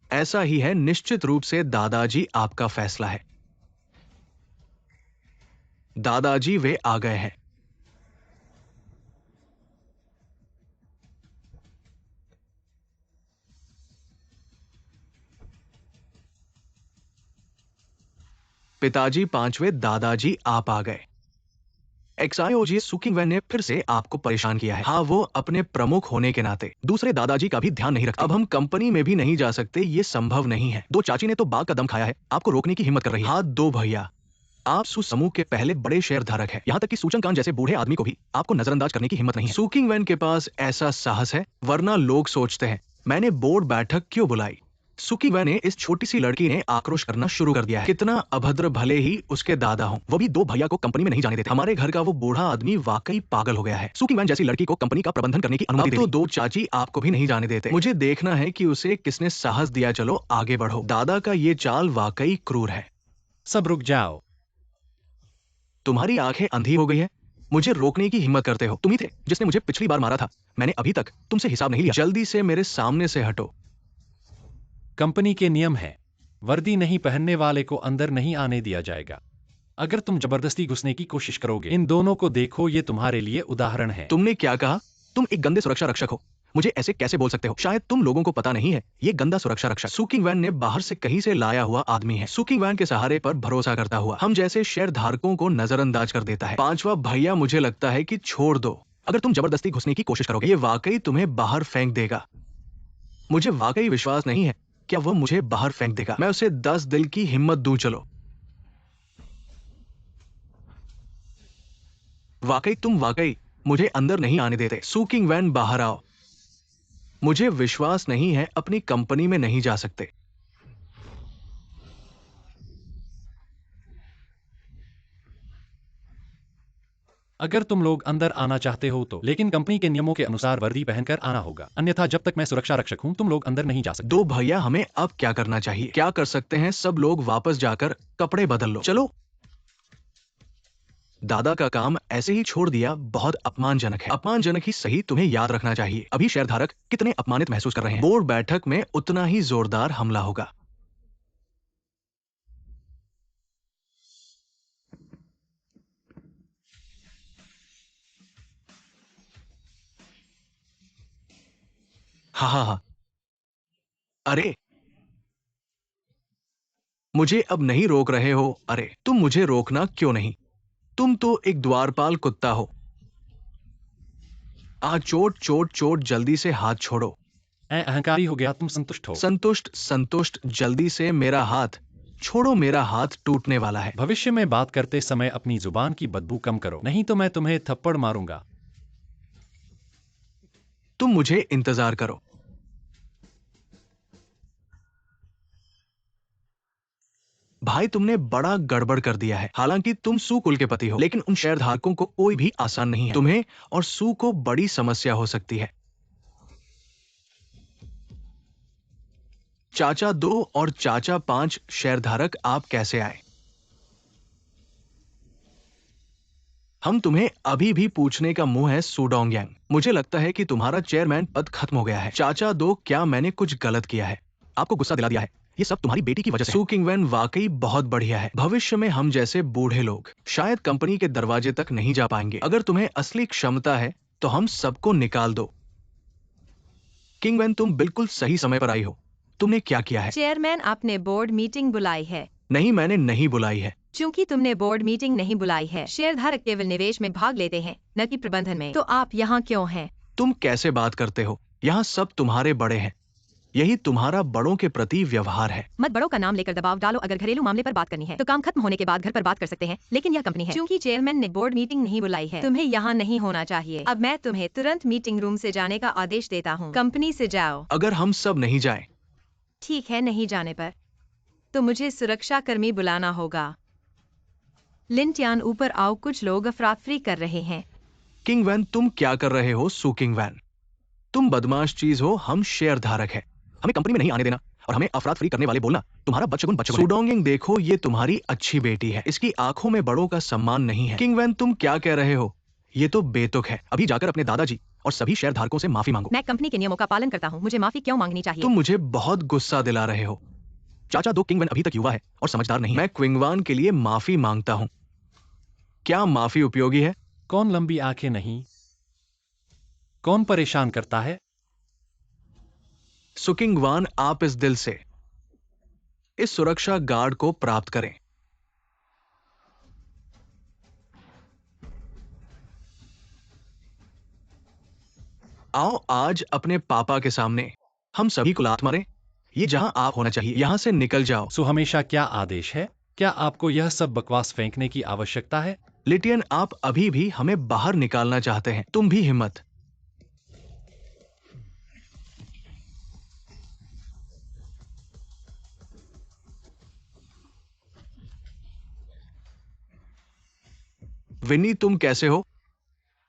Speaker 2: ऐसा ही है, निश्चित रूप से दादाजी, आपका फैसला है। दादाजी, वे आ गए हैं। पिताजी पांचवें, दादाजी आप आ गए। एक्सआईओजी सुकिंग वैन ने फिर से आपको परेशान किया है। हाँ, वो अपने प्रमुख होने के नाते दूसरे दादाजी का भी ध्यान नहीं रखते। अब हम कंपनी में भी नहीं जा सकते, ये संभव नहीं है। दो चाची ने तो बाघ का दम खाया है, आपको रोकने की हिम्मत कर रही है। हाँ, दो भैया, आप सुसमूह के पहले बड़े शेयर धारक हैं। यहाँ तक कि सूचनकांत जैसे बूढ़े आदमी को भी आपको नजरअंदाज करने की हिम्मत नहीं है। सुकिंग वैन के पास ऐसा साहस है, वरना लोग सोचते हैं मैंने बोर्ड बैठक क्यों बुलाई। सुकिंग वैन ने, इस छोटी सी लड़की ने आक्रोश करना शुरू कर दिया है। कितना अभद्र, भले ही उसके दादा हों, वो भी दो भैया को कंपनी में नहीं जाने देते। हमारे घर का वो बूढ़ा आदमी वाकई पागल हो गया है। सुकिंग वैन जैसी लड़की को कंपनी का प्रबंधन करने की अनुमति देती। तो दो चाची आपको भी नहीं जाने देते। मुझे देखना है कि उसे किसने साहस दिया। चलो आगे बढ़ो। दादा का ये चाल वाकई क्रूर है।
Speaker 1: सब रुक जाओ।
Speaker 2: तुम्हारी आंखें अंधी हो गई है, मुझे रोकने की हिम्मत करते हो। तुम ही थे जिसने मुझे पिछली बार मारा था। मैंने अभी तक तुमसे हिसाब नहीं लिया। जल्दी से मेरे सामने से हटो।
Speaker 1: कंपनी के नियम है, वर्दी नहीं पहनने वाले को अंदर नहीं आने दिया जाएगा। अगर तुम जबरदस्ती घुसने की कोशिश करोगे, इन दोनों को देखो, ये तुम्हारे लिए उदाहरण है।
Speaker 2: तुमने क्या कहा? तुम एक गंदे सुरक्षा रक्षक हो। मुझे ऐसे कैसे बोल सकते हो? शायद तुम लोगों को पता नहीं है, ये गंदा सुरक्षा रक्षक सुकिंग वैन ने बाहर से कहीं से लाया हुआ आदमी है। सुकिंग वैन के सहारे पर भरोसा करता हुआ हम जैसे शेयर धारकों को नजरअंदाज कर देता है। पांचवा भैया, मुझे लगता है कि छोड़ दो। अगर तुम जबरदस्ती घुसने की कोशिश करोगे, ये वाकई तुम्हें बाहर फेंक देगा। मुझे वाकई विश्वास नहीं है, क्या वो मुझे बाहर फेंक देगा? मैं उसे 10 दिल की हिम्मत दूं। चलो, वाकई तुम वाकई मुझे अंदर नहीं आने देते। सुकिंग वैन, बाहर आओ। मुझे विश्वास नहीं है, अपनी कंपनी में नहीं जा सकते।
Speaker 1: अगर तुम लोग अंदर आना चाहते हो तो, लेकिन कंपनी के नियमों के अनुसार वर्दी पहनकर आना होगा, अन्यथा जब तक मैं सुरक्षा रक्षक हूं तुम लोग अंदर नहीं जा सकते।
Speaker 2: दो भैया, हमें अब क्या करना चाहिए? क्या कर सकते हैं? सब लोग वापस जाकर कपड़े बदल लो। चलो। दादा का काम ऐसे ही छोड़ दिया बहुत अपमानजनक है। अपमानजनक ही सही, तुम्हें याद रखना चाहिए। अभी शेयरधारक कितने अपमानित महसूस कर रहे हैं। बोर्ड बैठक में उतना ही जोरदार हमला होगा। हाँ हाँ हाँ। अरे, मुझे अब नहीं रोक रहे हो? अरे, तुम मुझे रोकना क्यों नहीं? तुम तो एक द्वारपाल कुत्ता हो। चोट चोट चोट, जल्दी से हाथ छोड़ो।
Speaker 1: अहंकारी हो गया, तुम संतुष्ट हो?
Speaker 2: संतुष्ट संतुष्ट, जल्दी से मेरा हाथ छोड़ो, मेरा हाथ टूटने वाला है।
Speaker 1: भविष्य में बात करते समय अपनी जुबान की बदबू कम करो, नहीं तो मैं तुम्हें थप्पड़ मारूंगा।
Speaker 2: तुम मुझे इंतजार करो। भाई, तुमने बड़ा गड़बड़ कर दिया है। हालांकि तुम सू कुल के पति हो, लेकिन उन शेयरधारकों को कोई भी आसान नहीं है। तुम्हें और सू को बड़ी समस्या हो सकती है। चाचा 2 और चाचा 5 शेयरधारक आप कैसे आए? हम तुम्हें अभी भी पूछने का मुंह है, सू डोंगयांग। मुझे लगता है कि तुम्हारा चेयरमैन पद खत्म हो गया है। चाचा 2, क्या मैंने कुछ गलत किया है? आपको गुस्सा दिला दिया है? ये सब तुम्हारी बेटी की वजह से। सू किंगवैन वाकई बहुत बढ़िया है। भविष्य में हम जैसे बूढ़े लोग शायद कंपनी के दरवाजे तक नहीं जा पाएंगे। अगर तुम्हें असली क्षमता है तो हम सबको निकाल दो। किंगवैन, तुम बिल्कुल सही समय पर आई हो। तुमने क्या किया है?
Speaker 5: चेयरमैन, आपने बोर्ड मीटिंग बुलाई है।
Speaker 2: नहीं, मैंने नहीं बुलाई है।
Speaker 5: चूंकि तुमने बोर्ड मीटिंग नहीं बुलाई है, शेयरधारक केवल निवेश में भाग लेते हैं, न कि प्रबंधन में। तो आप यहाँ क्यों हैं?
Speaker 2: तुम कैसे बात करते हो? यहाँ सब तुम्हारे बड़े हैं। यही तुम्हारा बड़ों के प्रति व्यवहार है।
Speaker 5: मत बड़ों का नाम लेकर दबाव डालो। अगर घरेलू मामले पर बात करनी है तो काम खत्म होने के बाद घर पर बात कर सकते हैं, लेकिन यह कंपनी है। क्योंकि चेयरमैन ने बोर्ड मीटिंग नहीं बुलाई है, तुम्हें यहाँ नहीं होना चाहिए। अब मैं तुम्हें तुरंत मीटिंग रूम से जाने का आदेश देता हूँ। कंपनी से जाओ।
Speaker 2: अगर हम सब नहीं जाएं,
Speaker 5: ठीक है, नहीं जाने पर तो मुझे सुरक्षा कर्मी बुलाना होगा। लिंटियान, ऊपर आओ, कुछ लोग अफरातफरी कर रहे हैं।
Speaker 2: किंगवैन, तुम क्या कर रहे हो? सू किंगवैन, तुम बदमाश चीज हो। हम शेयर धारक है, हमें कंपनी में नहीं आने देना और हमें अफरातफरी करने वाले बोलना तुम्हारा बचगुन। सू डोंगयांग, देखो, ये तुम्हारी अच्छी बेटी है। इसकी आंखों में बड़ों का सम्मान नहीं है। किंगवैन, तुम क्या कह रहे हो? ये तो बेतुक है। अभी जाकर अपने दादाजी और सभी शेयर धारकों से माफी मांगो।
Speaker 5: मैं कंपनी के नियमों का पालन करता हूँ, मुझे माफी क्यों मांगनी चाहिए?
Speaker 2: तुम मुझे बहुत गुस्सा दिला रहे हो। चाचा 2, किंगवैन अभी तक युवा है और समझदार नहीं। मैं क्विंगवान के लिए माफी मांगता हूँ। क्या माफी उपयोगी है?
Speaker 1: कौन लंबी आंखें नहीं? कौन परेशान करता है?
Speaker 2: सुकिंगवान, आप इस दिल से इस सुरक्षा गार्ड को प्राप्त करें। आओ आज अपने पापा के सामने हम सभी को लात मारें। ये जहां आप होना चाहिए। यहां से निकल जाओ।
Speaker 1: सो हमेशा क्या आदेश है? क्या आपको यह सब बकवास फेंकने की आवश्यकता है?
Speaker 2: लिटियन, आप अभी भी हमें बाहर निकालना चाहते हैं। तुम भी हिम्मत। विन्नी, तुम कैसे हो?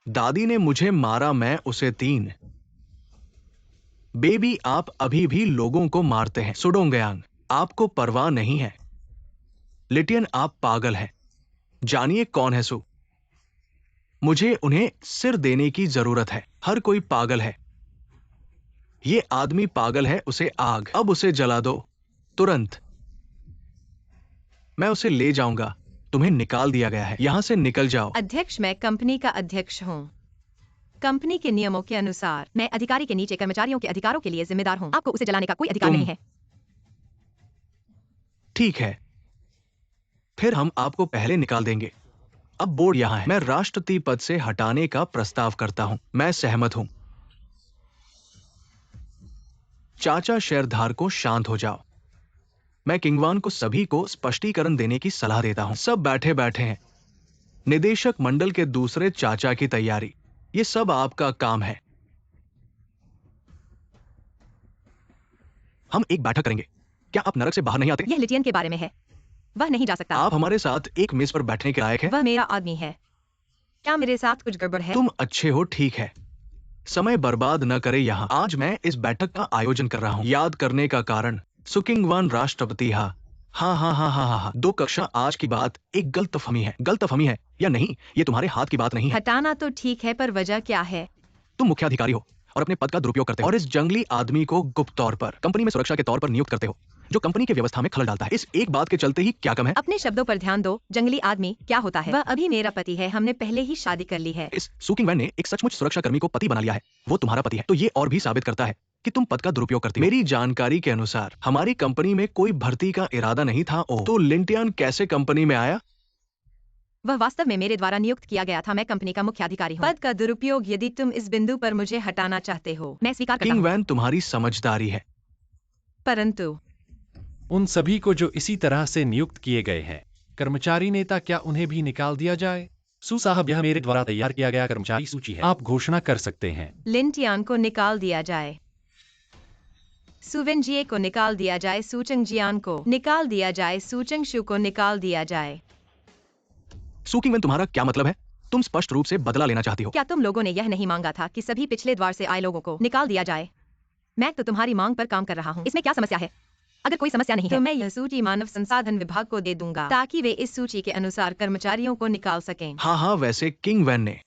Speaker 2: दादी ने मुझे मारा, मैं उसे 3। बेबी, आप अभी भी लोगों को मारते हैं। सुडोंगयांग, आपको परवाह नहीं है। लिटियन, आप पागल हैं। जानिए कौन है सू। मुझे उन्हें सिर देने की जरूरत है। हर कोई पागल है। ये आदमी पागल है। उसे आग, अब उसे जला दो तुरंत। मैं उसे ले जाऊंगा। तुम्हें निकाल दिया गया है। यहां से निकल जाओ।
Speaker 5: अध्यक्ष, मैं कंपनी का अध्यक्ष हूँ। कंपनी के नियमों के अनुसार मैं अधिकारी के नीचे कर्मचारियों के अधिकारों के लिए जिम्मेदार हूँ। आपको उसे जलाने का कोई अधिकार नहीं है।
Speaker 2: ठीक है, फिर हम आपको पहले निकाल देंगे। अब बोर्ड यहां है। मैं राष्ट्रपति पद से हटाने का प्रस्ताव करता हूं। मैं सहमत हूं। चाचा शेयरधारकों, शांत हो जाओ। मैं किंगवान को सभी को स्पष्टीकरण देने की सलाह देता हूं। सब बैठे बैठे हैं। निदेशक मंडल के दूसरे चाचा की तैयारी, ये सब आपका काम है। हम एक बैठक करेंगे। क्या आप नरक से बाहर नहीं आते?
Speaker 5: यह लिटियन के बारे में है, वह नहीं जा सकता।
Speaker 2: आप हमारे साथ एक मेज पर बैठने के लायक हैं।
Speaker 5: वह मेरा आदमी है। क्या मेरे साथ कुछ गड़बड़ है?
Speaker 2: तुम अच्छे हो, ठीक है। समय बर्बाद न करे यहाँ। आज मैं इस बैठक का आयोजन कर रहा हूँ। याद करने का कारण, सुकिंगवान राष्ट्रपति। हाँ हाँ हाँ हाँ हाँ हाँ। 2 कक्षा आज की बात एक गलतफहमी है। गलतफहमी है या नहीं, ये तुम्हारे हाथ की बात नहीं है।
Speaker 5: हटाना तो ठीक है, पर वजह क्या है?
Speaker 2: तुम मुख्याधिकारी हो और अपने पद का दुरुपयोग करते हो और इस जंगली आदमी को गुप्त तौर पर कंपनी में सुरक्षा के तौर पर नियुक्त करते हो, जो कंपनी की व्यवस्था में खलल डालता है। इस एक बात के चलते ही क्या कम है?
Speaker 5: अपने शब्दों पर ध्यान दो। जंगली आदमी क्या होता है? वह अभी मेरा पति है। हमने पहले ही शादी कर ली है।
Speaker 2: इस सुकिंगवैन ने एक सचमुच सुरक्षा कर्मी को पति बना लिया है। वो तुम्हारा पति है, तो ये और भी साबित करता है कि तुम पद का दुरुपयोग करती हो। मेरी जानकारी के अनुसार हमारी कंपनी में कोई भर्ती का इरादा नहीं था। तो लिंटियन कैसे कंपनी में आया?
Speaker 5: वह वास्तव में मेरे द्वारा नियुक्त किया गया था। मैं कंपनी का मुख्य अधिकारी हूँ। पद का दुरुपयोग, यदि तुम इस बिंदु पर मुझे हटाना चाहते हो, मैं स्वीकार करता
Speaker 2: किंग
Speaker 5: हूँ।
Speaker 2: वैन, तुम्हारी समझदारी है।
Speaker 5: परंतु
Speaker 1: उन सभी को जो इसी तरह से नियुक्त किए गए हैं, कर्मचारी नेता, क्या उन्हें भी निकाल दिया जाए? सू साहब, यह मेरे द्वारा तैयार किया गया कर्मचारी सूची है। आप घोषणा कर सकते हैं।
Speaker 5: लिंटियान को निकाल दिया जाए, सुवेंजिए को निकाल दिया जाए, सूचंग जियान को निकाल दिया जाए, सूचंग शु को निकाल दिया जाए।
Speaker 2: सू किंग वैन, तुम्हारा क्या मतलब है? तुम स्पष्ट रूप से बदला लेना चाहती हो।
Speaker 5: क्या तुम लोगों ने यह नहीं मांगा था कि सभी पिछले द्वार से आए लोगों को निकाल दिया जाए? मैं तो तुम्हारी मांग पर काम कर रहा हूँ। इसमें क्या समस्या है? अगर कोई समस्या नहीं है तो मैं यह सूची मानव संसाधन विभाग को दे दूंगा, ताकि वे इस सूची के अनुसार कर्मचारियों को निकाल सकें।
Speaker 2: हाँ, वैसे किंग वैन ने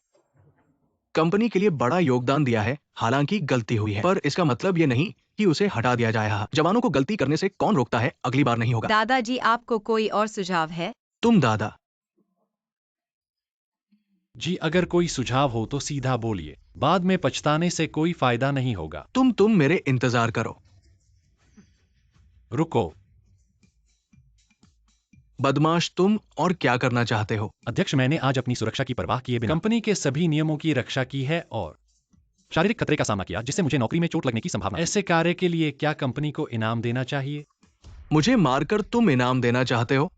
Speaker 2: कंपनी के लिए बड़ा योगदान दिया है, हालांकि गलती हुई है, पर इसका मतलब ये नहीं कि उसे हटा दिया जाए। जवानों को गलती करने से कौन रोकता है? अगली बार नहीं होगा।
Speaker 5: दादाजी, आपको कोई और सुझाव है?
Speaker 2: तुम दादा।
Speaker 1: जी, अगर कोई सुझाव हो तो सीधा बोलिए, बाद में पछताने से कोई फायदा नहीं होगा।
Speaker 2: तुम मेरे इंतजार करो।
Speaker 1: रुको।
Speaker 2: बदमाश, तुम और क्या करना चाहते हो?
Speaker 1: अध्यक्ष, मैंने आज अपनी सुरक्षा की परवाह किए बिना कंपनी के सभी नियमों की रक्षा की है और शारीरिक खतरे का सामना किया, जिससे मुझे नौकरी में चोट लगने की संभावना है। ऐसे कार्य के लिए क्या कंपनी को इनाम देना चाहिए?
Speaker 2: मुझे मारकर तुम इनाम देना चाहते हो?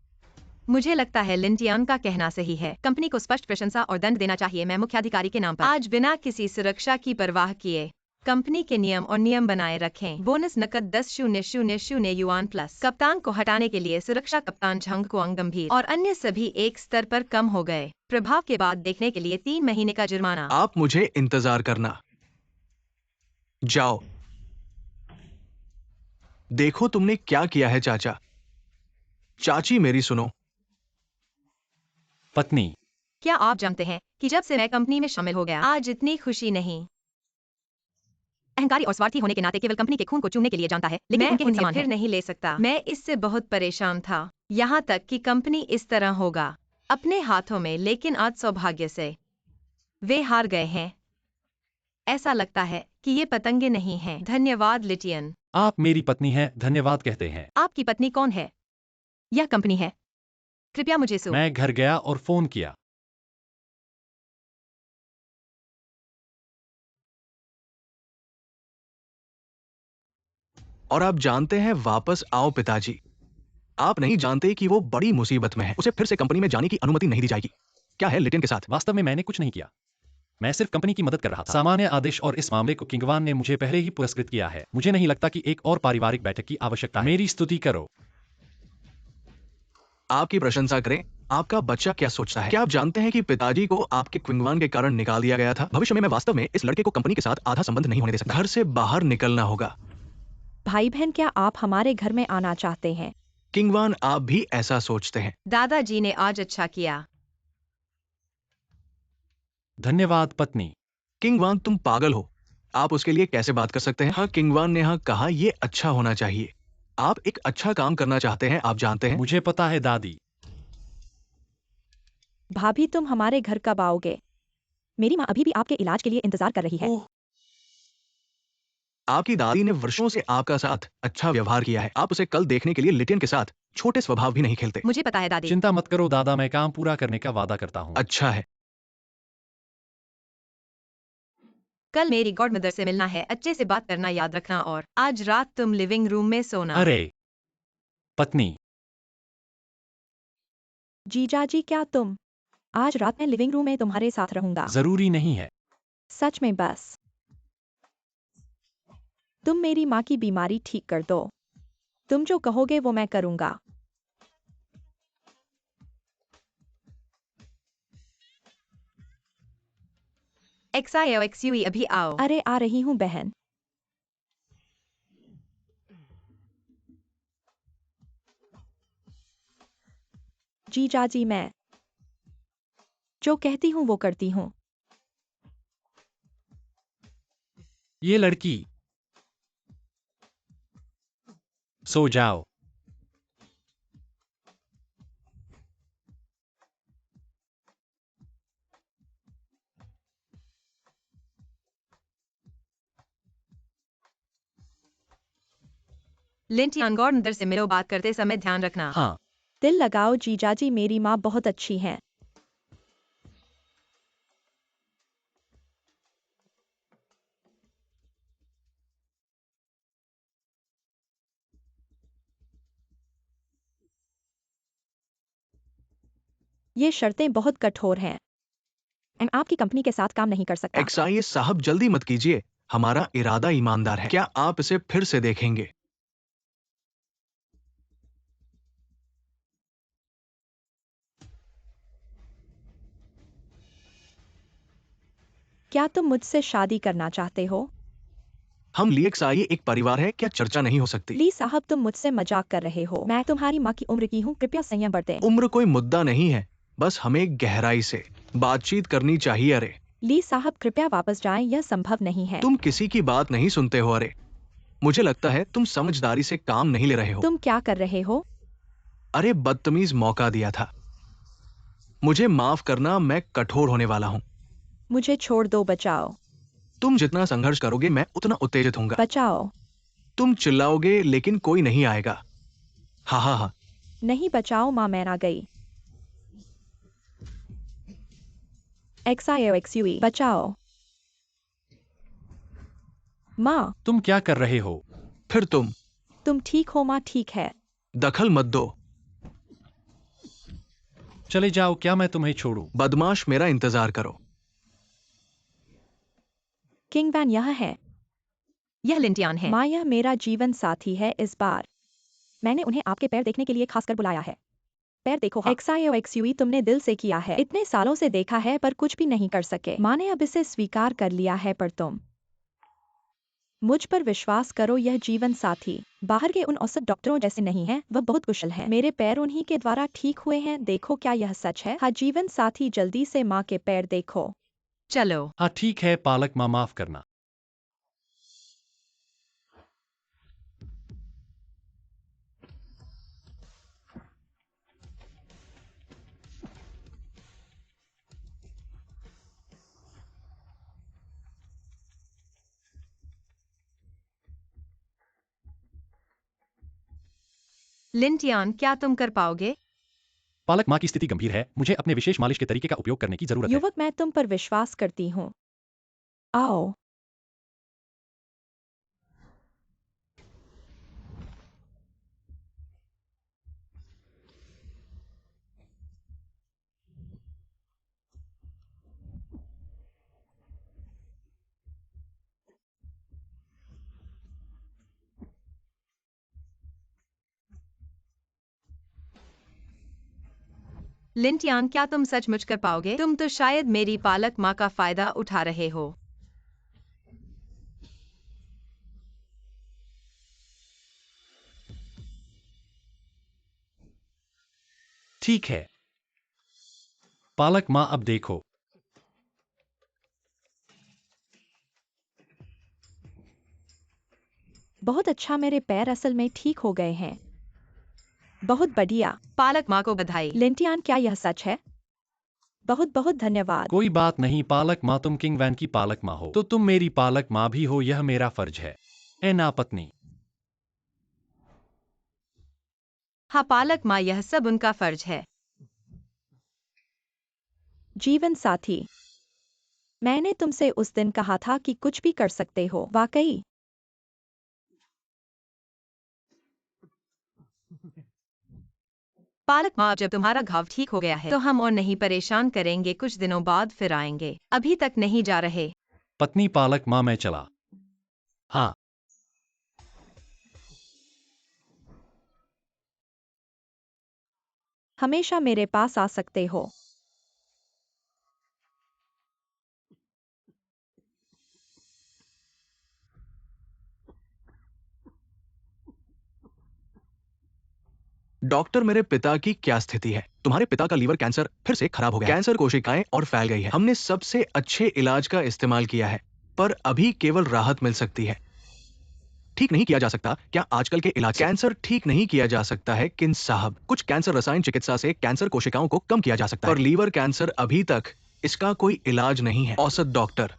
Speaker 5: मुझे लगता है लिंटियान का कहना सही है। कंपनी को स्पष्ट प्रशंसा और दंड देना चाहिए। मैं मुख्याधिकारी के नाम पर आज बिना किसी सुरक्षा की परवाह किए कंपनी के नियम और नियम बनाए रखें। बोनस नकद 10,000 युआन प्लस। कप्तान को हटाने के लिए सुरक्षा कप्तान झंग कुआंग गंभीर और अन्य सभी एक स्तर पर कम हो गए। प्रभाव के बाद देखने के लिए 3 महीने का जुर्माना।
Speaker 2: आप मुझे इंतजार करना। जाओ। देखो तुमने क्या किया है चाचा। चाची, मेरी सुनो।
Speaker 1: पत्नी,
Speaker 5: क्या आप जानते हैं कि जब से मैं कंपनी में शामिल हो गया, आज इतनी खुशी नहीं। अहंकारी और स्वार्थी होने के नाते केवल कंपनी के खून को चूमने के लिए जानता है, लेकिन मैं उनके हित उन्हें समान फिर है। नहीं ले सकता। मैं इससे बहुत परेशान था, यहाँ तक कि कंपनी इस तरह होगा अपने हाथों में, लेकिन आज सौभाग्य से वे हार गए हैं। ऐसा लगता है कि ये पतंगे नहीं हैं। धन्यवाद लिटियन।
Speaker 1: आप मेरी पत्नी हैं, धन्यवाद कहते हैं।
Speaker 5: आपकी पत्नी कौन है? यह कंपनी है। कृपया मुझे सो।
Speaker 1: मैं घर गया और फोन किया।
Speaker 2: और आप जानते हैं, वापस आओ पिताजी। आप नहीं जानते कि वो बड़ी मुसीबत में है। उसे फिर से कंपनी में जाने की अनुमति नहीं दी जाएगी। क्या है लिटियन के साथ?
Speaker 1: वास्तव में मैंने कुछ नहीं किया, मैं सिर्फ कंपनी की मदद कर रहा था। सामान्य आदेश और इस मामले को किंगवान ने मुझे पहले ही पुरस्कृत किया है। मुझे नहीं लगता कि एक और पारिवारिक बैठक की आवश्यकता है। मेरी स्तुति करो।
Speaker 2: आपकी प्रशंसा करें। आपका बच्चा क्या सोचता है? क्या आप जानते हैं कि पिताजी को आपके क्विंगवान के कारण निकाल दिया गया था? भविष्य में मैं वास्तव में इस लड़के को कंपनी के साथ आधा संबंध नहीं होने दे सकता। घर से बाहर निकलना होगा।
Speaker 3: भाई बहन, क्या आप हमारे घर में आना चाहते हैं?
Speaker 2: किंगवान, आप भी ऐसा सोचते हैं?
Speaker 5: दादाजी ने आज अच्छा किया।
Speaker 1: धन्यवाद पत्नी।
Speaker 2: किंगवान, तुम पागल हो। आप उसके लिए कैसे बात कर सकते हैं? हाँ, किंगवान ने हाँ कहा, ये अच्छा होना चाहिए। आप एक अच्छा काम करना चाहते हैं, आप जानते हैं।
Speaker 1: मुझे पता है दादी।
Speaker 3: भाभी, तुम हमारे घर कब आओगे? मेरी माँ अभी भी आपके इलाज के लिए इंतजार कर रही है।
Speaker 1: ओह,
Speaker 2: आपकी दादी ने वर्षों से आपका साथ अच्छा व्यवहार किया है। आप उसे कल देखने के लिए लिटियन के साथ छोटे स्वभाव भी नहीं खेलते।
Speaker 5: मुझे पता है दादी।
Speaker 1: चिंता मत करो दादा, मैं काम पूरा करने का वादा करता हूँ।
Speaker 2: अच्छा है।
Speaker 5: कल मेरी गॉडमदर से मिलना है। अच्छे से बात करना याद रखना, और आज रात तुम लिविंग रूम में सोना।
Speaker 1: अरे पत्नी,
Speaker 3: जीजाजी, क्या तुम? आज रात मैं लिविंग रूम में तुम्हारे साथ रहूंगा।
Speaker 1: जरूरी नहीं है।
Speaker 3: सच में? बस तुम मेरी माँ की बीमारी ठीक कर दो। तुम जो कहोगे वो मैं करूंगा।
Speaker 5: XIOXUE, अभी आओ।
Speaker 3: अरे, आ रही हूँ बहन। जीजाजी, मैं जो कहती हूँ वो करती हूँ।
Speaker 1: ये लड़की, सो जाओ।
Speaker 5: लिंटियान गॉर्डनर से मिलो, बात करते समय ध्यान रखना।
Speaker 1: हाँ,
Speaker 3: दिल लगाओ जीजाजी, मेरी माँ बहुत अच्छी हैं। ये शर्तें बहुत कठोर हैं। मैं आपकी कंपनी के साथ काम नहीं कर सकता।
Speaker 2: एक्सआईएस साहब, जल्दी मत कीजिए। हमारा इरादा ईमानदार है। क्या आप इसे फिर से देखेंगे?
Speaker 3: क्या तुम मुझसे शादी करना चाहते हो?
Speaker 2: हम ली एक्सआईए एक परिवार है, क्या चर्चा नहीं हो सकती?
Speaker 3: ली साहब, तुम मुझसे मजाक कर रहे हो। मैं तुम्हारी माँ की उम्र की हूँ, कृपया संयम बरतें।
Speaker 2: उम्र कोई मुद्दा नहीं है, बस हमें गहराई से बातचीत करनी चाहिए। अरे
Speaker 3: ली साहब, कृपया वापस जाएं, यह संभव नहीं है।
Speaker 2: तुम किसी की बात नहीं सुनते हो। अरे मुझे लगता है तुम समझदारी से काम नहीं ले रहे हो।
Speaker 3: तुम क्या कर रहे हो?
Speaker 2: अरे बदतमीज, मौका दिया था। मुझे माफ करना, मैं कठोर होने वाला हूँ।
Speaker 3: मुझे छोड़ दो, बचाओ।
Speaker 2: तुम जितना संघर्ष करोगे मैं उतना उत्तेजित होऊंगा।
Speaker 3: बचाओ।
Speaker 2: तुम चिल्लाओगे लेकिन कोई नहीं आएगा। हा हा हा।
Speaker 3: नहीं, बचाओ माँ, मैं आ गई। XIOXUE, बचाओ। माँ,
Speaker 1: तुम क्या कर रहे हो?
Speaker 2: फिर
Speaker 3: तुम ठीक हो माँ? ठीक है।
Speaker 2: दखल मत दो।
Speaker 1: चले जाओ, क्या मैं तुम्हें छोड़ूं?
Speaker 2: बदमाश, मेरा इंतजार करो।
Speaker 3: किंग वैन यह है।
Speaker 5: यह लिंटियान है।
Speaker 3: माँ, यह मेरा जीवन साथी है इस बार। मैंने उन्हें आपके पैर देखने के लिए खासकर बुलाया है। पैर देखो। XIOXUE, तुमने दिल से किया है। इतने सालों से देखा है पर कुछ भी नहीं कर सके। माँ ने अब इसे स्वीकार कर लिया है, पर तुम मुझ पर विश्वास करो, यह जीवन साथी बाहर के उन औसत डॉक्टरों जैसे नहीं है। वह बहुत कुशल है। मेरे पैर उन्हीं के द्वारा ठीक हुए हैं। देखो, क्या यह सच है? हाँ, जीवन साथी, जल्दी से माँ के पैर देखो।
Speaker 5: चलो।
Speaker 1: हाँ ठीक है, पालक माँ, माफ करना।
Speaker 5: लिंटियान, क्या तुम कर पाओगे?
Speaker 1: पालक माँ की स्थिति गंभीर है, मुझे अपने विशेष मालिश के तरीके का उपयोग करने की जरूरत है।
Speaker 3: युवक, मैं तुम पर विश्वास करती हूँ। आओ।
Speaker 5: लिंटियान, क्या तुम सचमुच कर पाओगे? तुम तो शायद मेरी पालक माँ का फायदा उठा रहे हो।
Speaker 1: ठीक है पालक माँ, अब देखो।
Speaker 3: बहुत अच्छा, मेरे पैर असल में ठीक हो गए हैं। बहुत बढ़िया।
Speaker 5: पालक माँ को बधाई।
Speaker 3: लिंटियान, क्या यह सच है? बहुत बहुत धन्यवाद।
Speaker 1: कोई बात नहीं पालक माँ, तुम किंग वैन की पालक माँ हो तो तुम मेरी पालक माँ भी हो, यह मेरा फर्ज है। ए ना पत्नी।
Speaker 5: हाँ पालक माँ, यह सब उनका फर्ज है।
Speaker 3: जीवन साथी, मैंने तुमसे उस दिन कहा था कि कुछ भी कर सकते हो। वाकई?
Speaker 5: पालक माँ, जब तुम्हारा घाव ठीक हो गया है तो हम और नहीं परेशान करेंगे। कुछ दिनों बाद फिर आएंगे। अभी तक नहीं जा रहे।
Speaker 1: पत्नी पालक माँ, मैं चला। हाँ
Speaker 3: हमेशा मेरे पास आ सकते हो।
Speaker 2: डॉक्टर, मेरे पिता की क्या स्थिति है? तुम्हारे पिता का लीवर कैंसर फिर से खराब हो गया है। कैंसर कोशिकाएं और फैल गई है। हमने सबसे अच्छे इलाज का इस्तेमाल किया है, पर अभी केवल राहत मिल सकती है। ठीक नहीं किया जा सकता क्या आजकल के इलाज से? कैंसर ठीक नहीं किया जा सकता है किन साहब। कुछ कैंसर रसायन चिकित्सा से कैंसर कोशिकाओं को कम किया जा सकता है, पर लीवर कैंसर अभी तक इसका कोई इलाज नहीं है। औसत डॉक्टर,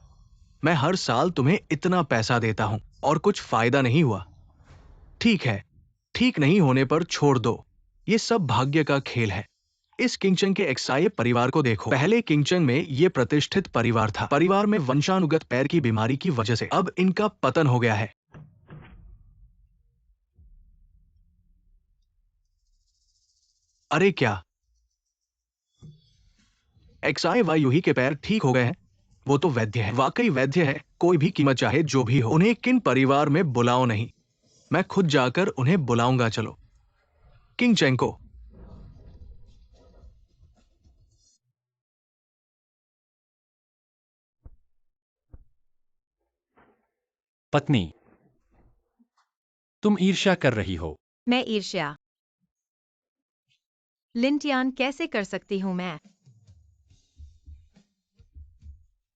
Speaker 2: मैं हर साल तुम्हें इतना पैसा देता हूं और कुछ फायदा नहीं हुआ। ठीक है, ठीक नहीं होने पर छोड़ दो। ये सब भाग्य का खेल है। इस किंगचन के एक्साई परिवार को देखो। पहले किंगचन में ये प्रतिष्ठित परिवार था। परिवार में वंशानुगत पैर की बीमारी की वजह से अब इनका पतन हो गया है। अरे क्या एक्साई वायुही के पैर ठीक हो गए हैं? वो तो वैद्य है, वाकई वैद्य है। कोई भी कीमत चाहे जो भी हो, उन्हें किन परिवार में बुलाओ नहीं। मैं खुद जाकर उन्हें बुलाऊंगा। चलो किंगचन को।
Speaker 1: पत्नी, तुम ईर्ष्या कर रही हो।
Speaker 5: मैं ईर्ष्या? लिंटियान, कैसे कर सकती हूँ मैं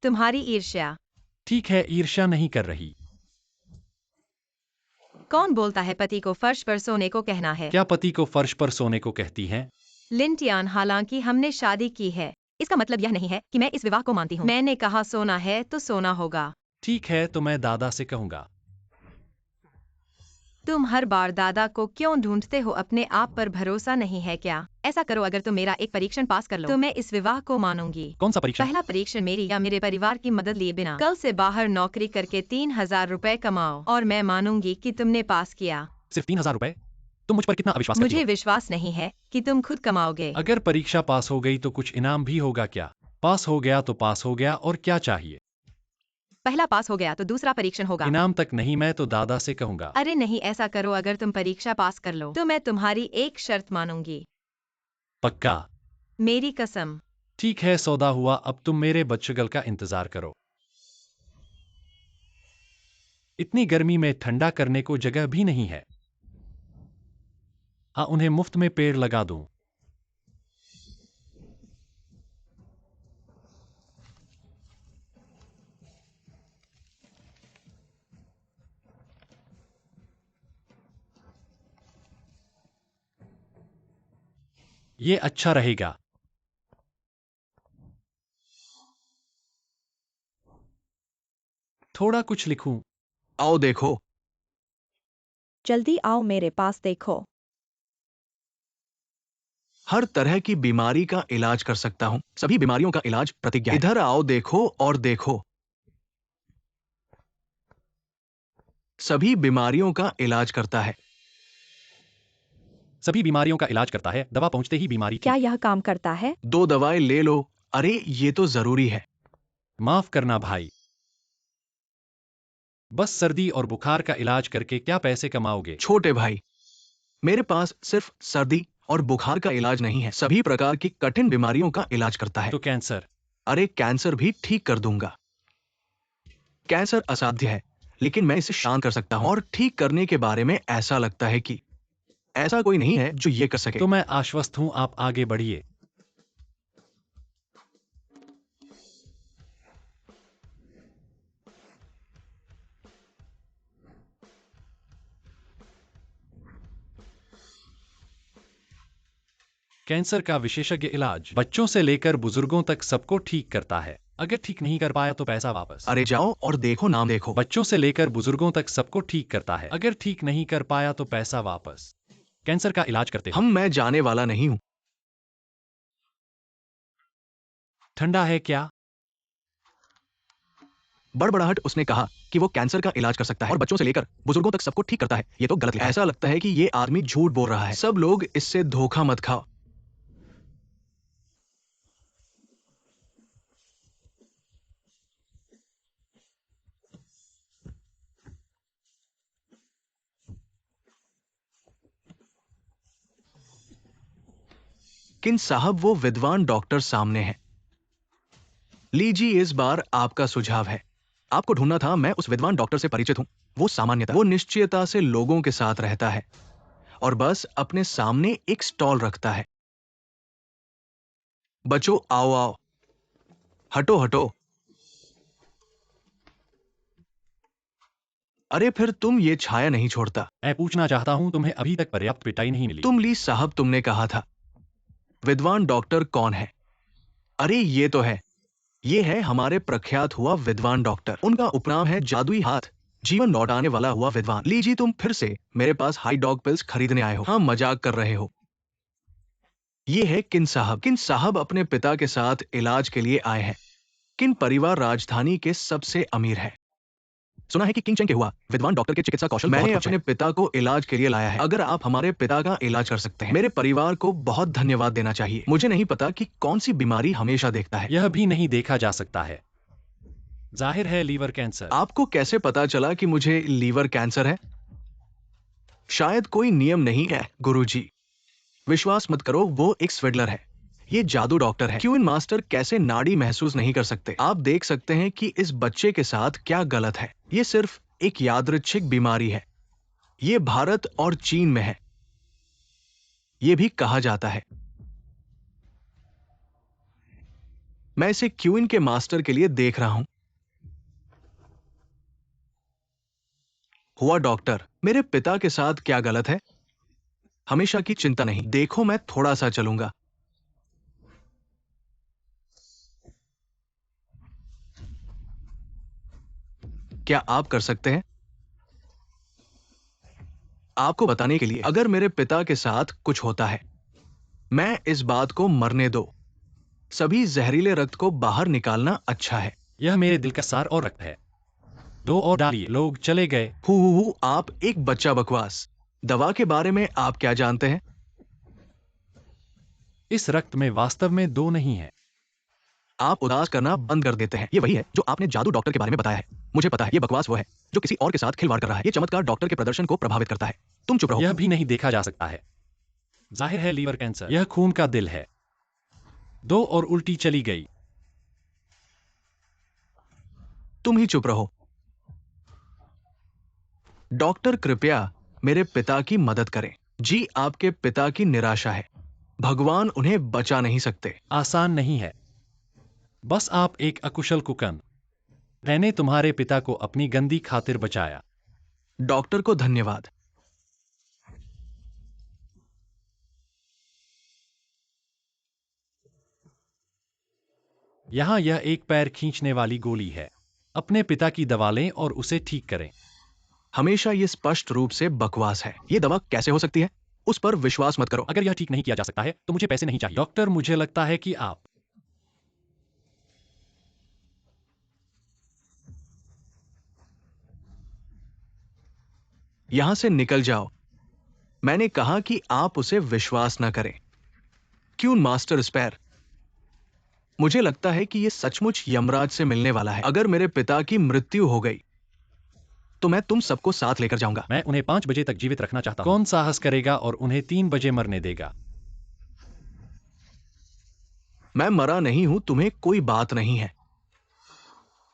Speaker 5: तुम्हारी ईर्ष्या?
Speaker 1: ठीक है, ईर्ष्या नहीं कर रही।
Speaker 5: कौन बोलता है पति को फर्श पर सोने को कहना है?
Speaker 1: क्या पति को फर्श पर सोने को कहती हैं?
Speaker 5: लिंटियान, हालांकि हमने शादी की है, इसका मतलब यह नहीं है कि मैं इस विवाह को मानती हूँ। मैंने कहा सोना है तो सोना होगा।
Speaker 1: ठीक है, तो मैं दादा से कहूंगा।
Speaker 5: तुम हर बार दादा को क्यों ढूंढते हो? अपने आप पर भरोसा नहीं है क्या? ऐसा करो, अगर तुम मेरा एक परीक्षण पास कर लो तो मैं इस विवाह को मानूंगी।
Speaker 1: कौन सा परीक्षण?
Speaker 5: पहला परीक्षण, मेरी या मेरे परिवार की मदद लिए बिना कल से बाहर नौकरी करके 3000 रुपए कमाओ और मैं मानूंगी कि तुमने पास किया।
Speaker 1: सिर्फ 3000 रुपए? तुम मुझ पर कितना अविश्वास करती
Speaker 5: मुझे
Speaker 1: हो?
Speaker 5: विश्वास नहीं है कि तुम खुद कमाओगे।
Speaker 1: अगर परीक्षा पास हो गई तो कुछ इनाम भी होगा क्या? पास हो गया तो पास हो गया, और क्या चाहिए?
Speaker 5: पहला पास हो गया तो दूसरा परीक्षण होगा।
Speaker 1: इनाम तक नहीं, मैं तो दादा से कहूंगा।
Speaker 5: अरे नहीं, ऐसा करो, अगर तुम परीक्षा पास कर लो तो मैं तुम्हारी एक शर्त मानूंगी।
Speaker 1: पक्का?
Speaker 5: मेरी कसम।
Speaker 1: ठीक है, सौदा हुआ। अब तुम मेरे बच्चगल का इंतजार करो। इतनी गर्मी में ठंडा करने को जगह भी नहीं है। हाँ, उन्हें मुफ्त में पेड़ लगा दूं। ये अच्छा रहेगा। थोड़ा कुछ लिखूं।
Speaker 2: आओ देखो।
Speaker 3: जल्दी आओ, मेरे पास देखो।
Speaker 2: हर तरह की बीमारी का इलाज कर सकता हूं। सभी बीमारियों का इलाज प्रतिज्ञा है। इधर आओ, देखो और देखो। सभी बीमारियों का इलाज करता है।
Speaker 1: सभी बीमारियों का इलाज करता है। दवा पहुंचते ही बीमारी
Speaker 3: क्या
Speaker 1: ठीक।
Speaker 3: यह काम करता है?
Speaker 2: 2 दवाएं ले लो। अरे ये तो जरूरी है।
Speaker 1: माफ करना भाई। बस सर्दी और बुखार का इलाज करके क्या पैसे कमाओगे?
Speaker 2: छोटे भाई, मेरे पास सिर्फ सर्दी और बुखार का इलाज नहीं है, सभी प्रकार की कठिन बीमारियों का इलाज करता है।
Speaker 1: तो कैंसर?
Speaker 2: अरे कैंसर भी ठीक कर दूंगा। कैंसर असाध्य है, लेकिन मैं इसे शांत कर सकता हूं। और ठीक करने के बारे में ऐसा लगता है कि ऐसा कोई नहीं है जो ये कर सके।
Speaker 1: तो मैं आश्वस्त हूं, आप आगे बढ़िए। कैंसर का विशेषज्ञ इलाज बच्चों से लेकर बुजुर्गों तक सबको ठीक करता है। अगर ठीक नहीं कर पाया तो पैसा वापस।
Speaker 2: अरे जाओ और देखो, नाम देखो।
Speaker 1: बच्चों से लेकर बुजुर्गों तक सबको ठीक करता है। अगर ठीक नहीं कर पाया तो पैसा वापस। कैंसर का इलाज करते हो।
Speaker 2: मैं जाने वाला नहीं हूं।
Speaker 1: ठंडा है क्या?
Speaker 2: बड़बड़ाहट उसने कहा कि वो कैंसर का इलाज कर सकता है और बच्चों से लेकर बुजुर्गों तक सबको ठीक करता है। ये तो गलत है। ऐसा लगता है कि ये आदमी झूठ बोल रहा है। सब लोग इससे धोखा मत खाओ। किन साहब, वो विद्वान डॉक्टर सामने हैं। लीजिए, इस बार आपका सुझाव है। आपको ढूंढना था, मैं उस विद्वान डॉक्टर से परिचित हूं। वो सामान्यता, वो निश्चयता से लोगों के साथ रहता है और बस अपने सामने एक स्टॉल रखता है। बच्चों आओ आओ, हटो हटो। अरे फिर तुम ये छाया नहीं छोड़ता।
Speaker 1: मैं पूछना चाहता हूं, तुम्हें अभी तक पर्याप्त पिटाई नहीं मिली?
Speaker 2: तुम ली साहब, तुमने कहा था। विद्वान डॉक्टर कौन है? अरे ये है हमारे प्रख्यात हुआ विद्वान डॉक्टर। उनका उपनाम है जादुई हाथ। जीवन लौटाने वाला हुआ विद्वान। लीजिए, तुम फिर से मेरे पास हाई डॉग पिल्स खरीदने आए हो। हाँ, मजाक कर रहे हो। ये है किन साहब। किन साहब अपने पिता के साथ इलाज के लिए आए हैं। किन परिवार राजधानी के सबसे अमीर है। सुना है कि किंग चेंग के हुआ विद्वान डॉक्टर के चिकित्सा कौशल मैंने अपने पिता को इलाज के लिए लाया है। अगर आप हमारे पिता का इलाज कर सकते हैं, मेरे परिवार को बहुत धन्यवाद देना चाहिए। मुझे नहीं पता कि कौन सी बीमारी हमेशा देखता है।
Speaker 1: यह भी नहीं देखा जा सकता है। जाहिर है लीवर कैंसर।
Speaker 2: आपको कैसे पता चला कि मुझे लीवर कैंसर है? शायद कोई नियम नहीं है गुरुजी। विश्वास मत करो, वो एक स्विडलर है। ये जादू डॉक्टर है। क्यूइन मास्टर कैसे नाड़ी महसूस नहीं कर सकते? आप देख सकते हैं कि इस बच्चे के साथ क्या गलत है। ये सिर्फ एक यादृच्छिक बीमारी है। ये भारत और चीन में है। ये भी कहा जाता है। मैं इसे क्यूइन के मास्टर के लिए देख रहा हूं। हुआ डॉक्टर, मेरे पिता के साथ क्या गलत है? हमेशा की चिंता नहीं। देखो, मैं थोड़ा सा चलूंगा। क्या आप कर सकते हैं? आपको बताने के लिए, अगर मेरे पिता के साथ कुछ होता है, मैं इस बात को मरने दो। सभी जहरीले रक्त को बाहर निकालना अच्छा है।
Speaker 1: यह मेरे दिल का सार और रक्त है। दो और डालिए। लोग चले गए।
Speaker 2: हु, आप एक बच्चा बकवास। दवा के बारे में आप क्या जानते हैं?
Speaker 1: इस रक्त में वास्तव में दो नहीं है।
Speaker 2: आप उदास करना बंद कर देते हैं। ये वही है जो आपने जादू डॉक्टर के बारे में बताया है। मुझे पता है, ये बकवास वो है जो किसी और के साथ खिलवाड़ कर रहा है। ये चमत्कार डॉक्टर के प्रदर्शन को प्रभावित करता है। तुम चुप रहो।
Speaker 1: यह भी नहीं देखा जा सकता है। जाहिर है लीवर कैंसर। यह खून का दिल है। दो और उल्टी चली गई।
Speaker 2: तुम ही चुप रहो। डॉक्टर, कृपया मेरे पिता की मदद करें। जी, आपके पिता की निराशा है। भगवान उन्हें बचा नहीं सकते।
Speaker 1: आसान नहीं है। बस आप एक अकुशल कुकन। मैंने तुम्हारे पिता को अपनी गंदी खातिर बचाया।
Speaker 2: डॉक्टर को धन्यवाद।
Speaker 1: यहां यह एक पैर खींचने वाली गोली है। अपने पिता की दवा लें और उसे ठीक करें।
Speaker 2: हमेशा ये स्पष्ट रूप से बकवास है। ये दवा कैसे हो सकती है? उस पर विश्वास मत करो।
Speaker 1: अगर यह ठीक नहीं किया जा सकता है तो मुझे पैसे नहीं चाहिए। डॉक्टर, मुझे लगता है कि आप
Speaker 2: यहां से निकल जाओ। मैंने कहा कि आप उसे विश्वास न करें। क्यों मास्टर स्पैर? मुझे लगता है कि यह सचमुच यमराज से मिलने वाला है। अगर मेरे पिता की मृत्यु हो गई तो मैं तुम सबको साथ लेकर जाऊंगा।
Speaker 1: मैं उन्हें 5 बजे तक जीवित रखना चाहता हूं। कौन साहस करेगा और उन्हें 3 बजे मरने देगा?
Speaker 2: मैं मरा नहीं हूं, तुम्हें कोई बात नहीं है।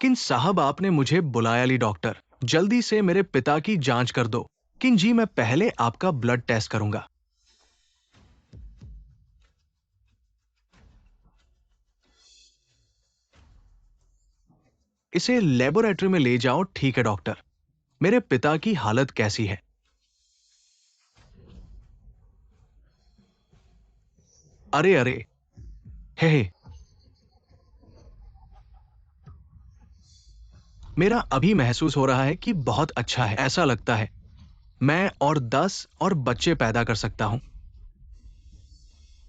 Speaker 2: किन साहब, आपने मुझे बुलाया। ली डॉक्टर, जल्दी से मेरे पिता की जांच कर दो। किन जी, मैं पहले आपका ब्लड टेस्ट करूंगा। इसे लेबोरेटरी में ले जाओ। ठीक है डॉक्टर। मेरे पिता की हालत कैसी है? अरे अरे, हे। मेरा अभी महसूस हो रहा है कि बहुत अच्छा है। ऐसा लगता है मैं और 10 और बच्चे पैदा कर सकता हूं।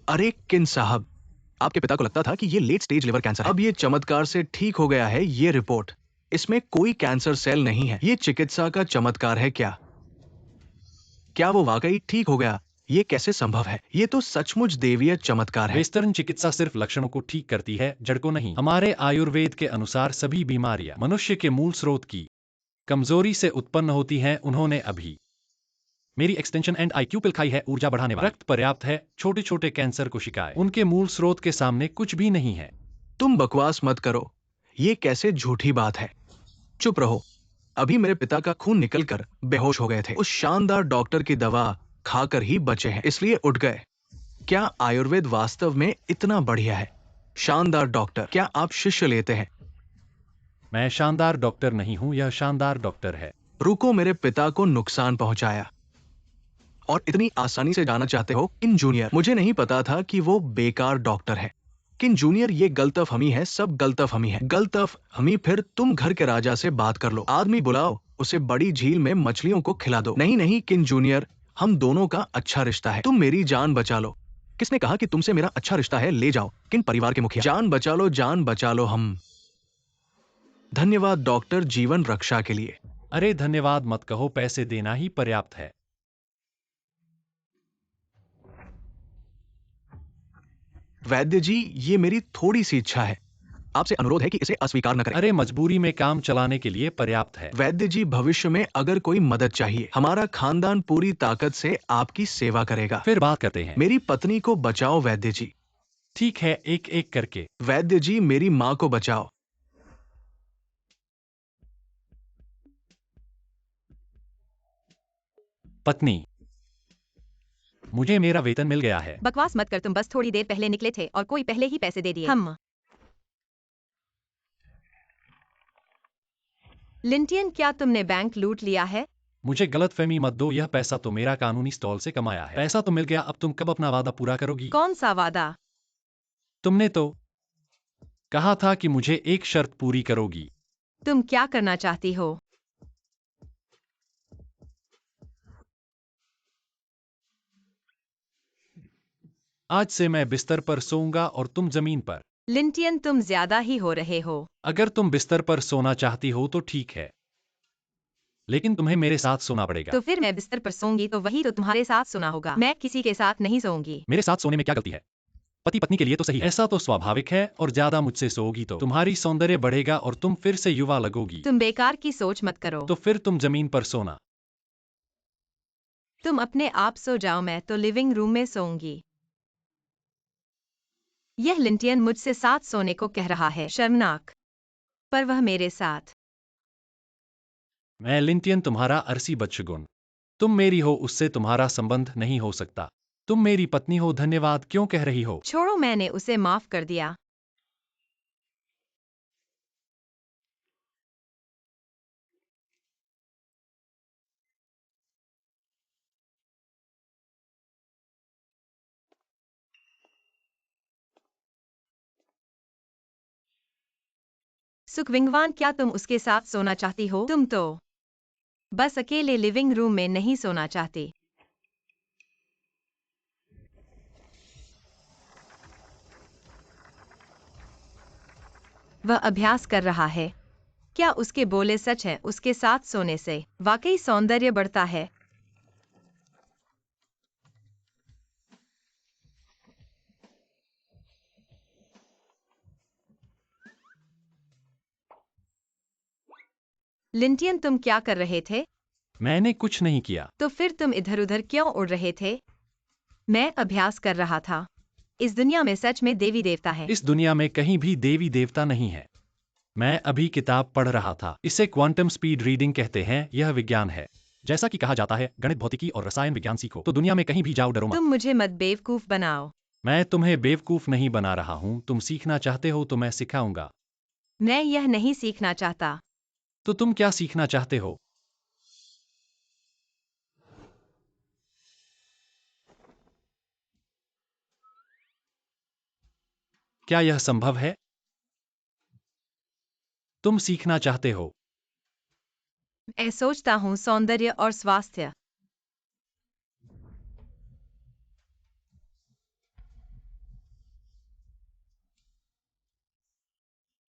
Speaker 2: अरे किन साहब, आपके पिता को लगता था कि ये लेट स्टेज लिवर कैंसर है। अब ये चमत्कार से ठीक हो गया है। ये रिपोर्ट, इसमें कोई कैंसर सेल नहीं है। ये चिकित्सा का चमत्कार है। क्या वो वाकई ठीक हो गया? ये कैसे संभव है? ये तो सचमुच देवीय चमत्कार है।
Speaker 1: वेस्टर्न चिकित्सा सिर्फ लक्षणों को ठीक करती है, जड़ को नहीं। हमारे आयुर्वेद के अनुसार सभी बीमारियां मनुष्य के मूल स्रोत की कमजोरी से उत्पन्न होती हैं। उन्होंने अभी मेरी एक्सटेंशन एंड IQ पिल खाई है, ऊर्जा बढ़ाने वाला। रक्त पर्याप्त है। छोटे छोटे कैंसर कोशिकाएं उनके मूल स्रोत के सामने कुछ भी नहीं है।
Speaker 2: तुम बकवास मत करो। ये कैसे झूठी बात है? चुप रहो। अभी मेरे पिता का खून निकलकर बेहोश हो गए थे। उस शानदार डॉक्टर की दवा खाकर ही बचे हैं, इसलिए उठ गए। क्या आयुर्वेद वास्तव में इतना बढ़िया है? शानदार डॉक्टर, क्या आप शिष्य लेते हैं?
Speaker 1: मैं शानदार डॉक्टर नहीं हूं, यह शानदार डॉक्टर है।
Speaker 2: रुको, मेरे पिता को नुकसान पहुंचाया और इतनी आसानी से जाना चाहते हो? किन जूनियर, मुझे नहीं पता था कि वो बेकार डॉक्टर है। किन जूनियर, ये गलतफहमी है, सब गलतफहमी है। गलतफहमी। फिर तुम घर के राजा से बात कर लो, आदमी बुलाओ, उसे बड़ी झील में मछलियों को खिला दो। नहीं नहीं किन जूनियर, हम दोनों का अच्छा रिश्ता है, तुम मेरी जान बचा लो। किसने कहा कि तुमसे मेरा अच्छा रिश्ता है? ले जाओ किन परिवार के मुखिया। जान बचा लो, जान बचा लो हम। धन्यवाद डॉक्टर, जीवन रक्षा के लिए।
Speaker 1: अरे धन्यवाद मत कहो, पैसे देना ही पर्याप्त है।
Speaker 2: वैद्य जी, ये मेरी थोड़ी सी इच्छा है, आपसे अनुरोध है कि इसे अस्वीकार न करें।
Speaker 1: अरे मजबूरी में काम चलाने के लिए पर्याप्त है।
Speaker 2: वैद्य जी, भविष्य में अगर कोई मदद चाहिए, हमारा खानदान पूरी ताकत से आपकी सेवा करेगा।
Speaker 1: फिर बात करते हैं।
Speaker 2: मेरी पत्नी को बचाओ वैद्य जी।
Speaker 1: ठीक है, एक एक करके।
Speaker 2: वैद्य जी, मेरी माँ को बचाओ।
Speaker 1: पत्नी, मुझे मेरा वेतन मिल गया है।
Speaker 5: बकवास मत कर, तुम बस थोड़ी देर पहले निकले थे और कोई पहले ही पैसे दे दिए। हम लिंटियन, क्या तुमने बैंक लूट लिया है?
Speaker 1: मुझे गलतफहमी मत दो, यह पैसा तो मेरा कानूनी स्टॉल से कमाया है। पैसा तो मिल गया, अब तुम कब अपना वादा पूरा करोगी?
Speaker 5: कौन सा वादा?
Speaker 1: तुमने तो कहा था कि मुझे एक शर्त पूरी करोगी।
Speaker 5: तुम क्या करना चाहती हो?
Speaker 1: आज से मैं बिस्तर पर सोऊंगा और तुम जमीन पर।
Speaker 5: लिंटियन, तुम ज्यादा ही हो रहे हो।
Speaker 1: अगर तुम बिस्तर पर सोना चाहती हो तो ठीक है, लेकिन तुम्हें मेरे साथ सोना पड़ेगा।
Speaker 5: तो फिर मैं बिस्तर पर सोऊंगी तो वही तो तुम्हारे साथ सोना होगा। मैं किसी के साथ नहीं सोऊंगी।
Speaker 1: मेरे साथ सोने में क्या गलती है? पति पत्नी के लिए तो सही है। ऐसा तो स्वाभाविक है, और ज्यादा मुझसे सोओगी तो तुम्हारी सौंदर्य बढ़ेगा और तुम फिर से युवा लगोगी।
Speaker 5: तुम बेकार की सोच मत करो।
Speaker 1: तो फिर तुम जमीन पर सोना।
Speaker 5: तुम अपने आप सो जाओ, मैं तो लिविंग रूम में सोऊंगी। यह लिंटियन मुझसे साथ सोने को कह रहा है, शर्मनाक। पर वह मेरे साथ।
Speaker 1: मैं लिंटियन, तुम्हारा अरसी बदशगुन। तुम मेरी हो, उससे तुम्हारा संबंध नहीं हो सकता। तुम मेरी पत्नी हो, धन्यवाद क्यों कह रही हो?
Speaker 5: छोड़ो, मैंने उसे माफ कर दिया। सुखविंगवान, क्या तुम उसके साथ सोना चाहती हो? तुम तो बस अकेले लिविंग रूम में नहीं सोना चाहती। वह अभ्यास कर रहा है। क्या उसके बोले सच हैं? उसके साथ सोने से वाकई सौंदर्य बढ़ता है। लिंटियन, तुम क्या कर रहे थे?
Speaker 1: मैंने कुछ नहीं किया।
Speaker 5: तो फिर तुम इधर उधर क्यों उड़ रहे थे? मैं अभ्यास कर रहा था। इस दुनिया में सच में देवी देवता है।
Speaker 1: इस दुनिया में कहीं भी देवी देवता नहीं है। मैं अभी किताब पढ़ रहा था, इसे क्वांटम स्पीड रीडिंग कहते हैं। यह विज्ञान है। जैसा कि कहा जाता है, गणित, भौतिकी और रसायन विज्ञान सीखो तो दुनिया में कहीं भी जाओ, डरो मत।
Speaker 5: तुम मुझे मत बेवकूफ बनाओ।
Speaker 1: मैं तुम्हें बेवकूफ नहीं बना रहा हूँ। तुम सीखना चाहते हो तो मैं सिखाऊंगा।
Speaker 5: मैं यह नहीं सीखना चाहता।
Speaker 1: तो तुम क्या सीखना चाहते हो? क्या यह संभव है? तुम सीखना चाहते हो?
Speaker 5: मैं सोचता हूँ सौंदर्य और स्वास्थ्य।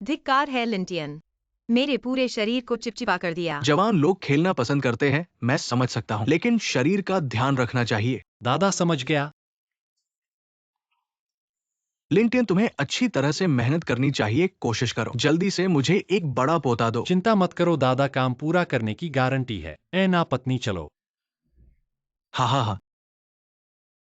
Speaker 5: धिक्कार है लिंटियन, मेरे पूरे शरीर को चिपचिपा कर दिया।
Speaker 2: जवान लोग खेलना पसंद करते हैं, मैं समझ सकता हूँ, लेकिन शरीर का ध्यान रखना चाहिए।
Speaker 1: दादा समझ गया।
Speaker 2: लिंटियन, तुम्हें अच्छी तरह से मेहनत करनी चाहिए, कोशिश करो, जल्दी से मुझे एक बड़ा पोता दो।
Speaker 1: चिंता मत करो दादा, काम पूरा करने की गारंटी है। ए ना पत्नी, चलो।
Speaker 2: हाँ हाँ हाँ,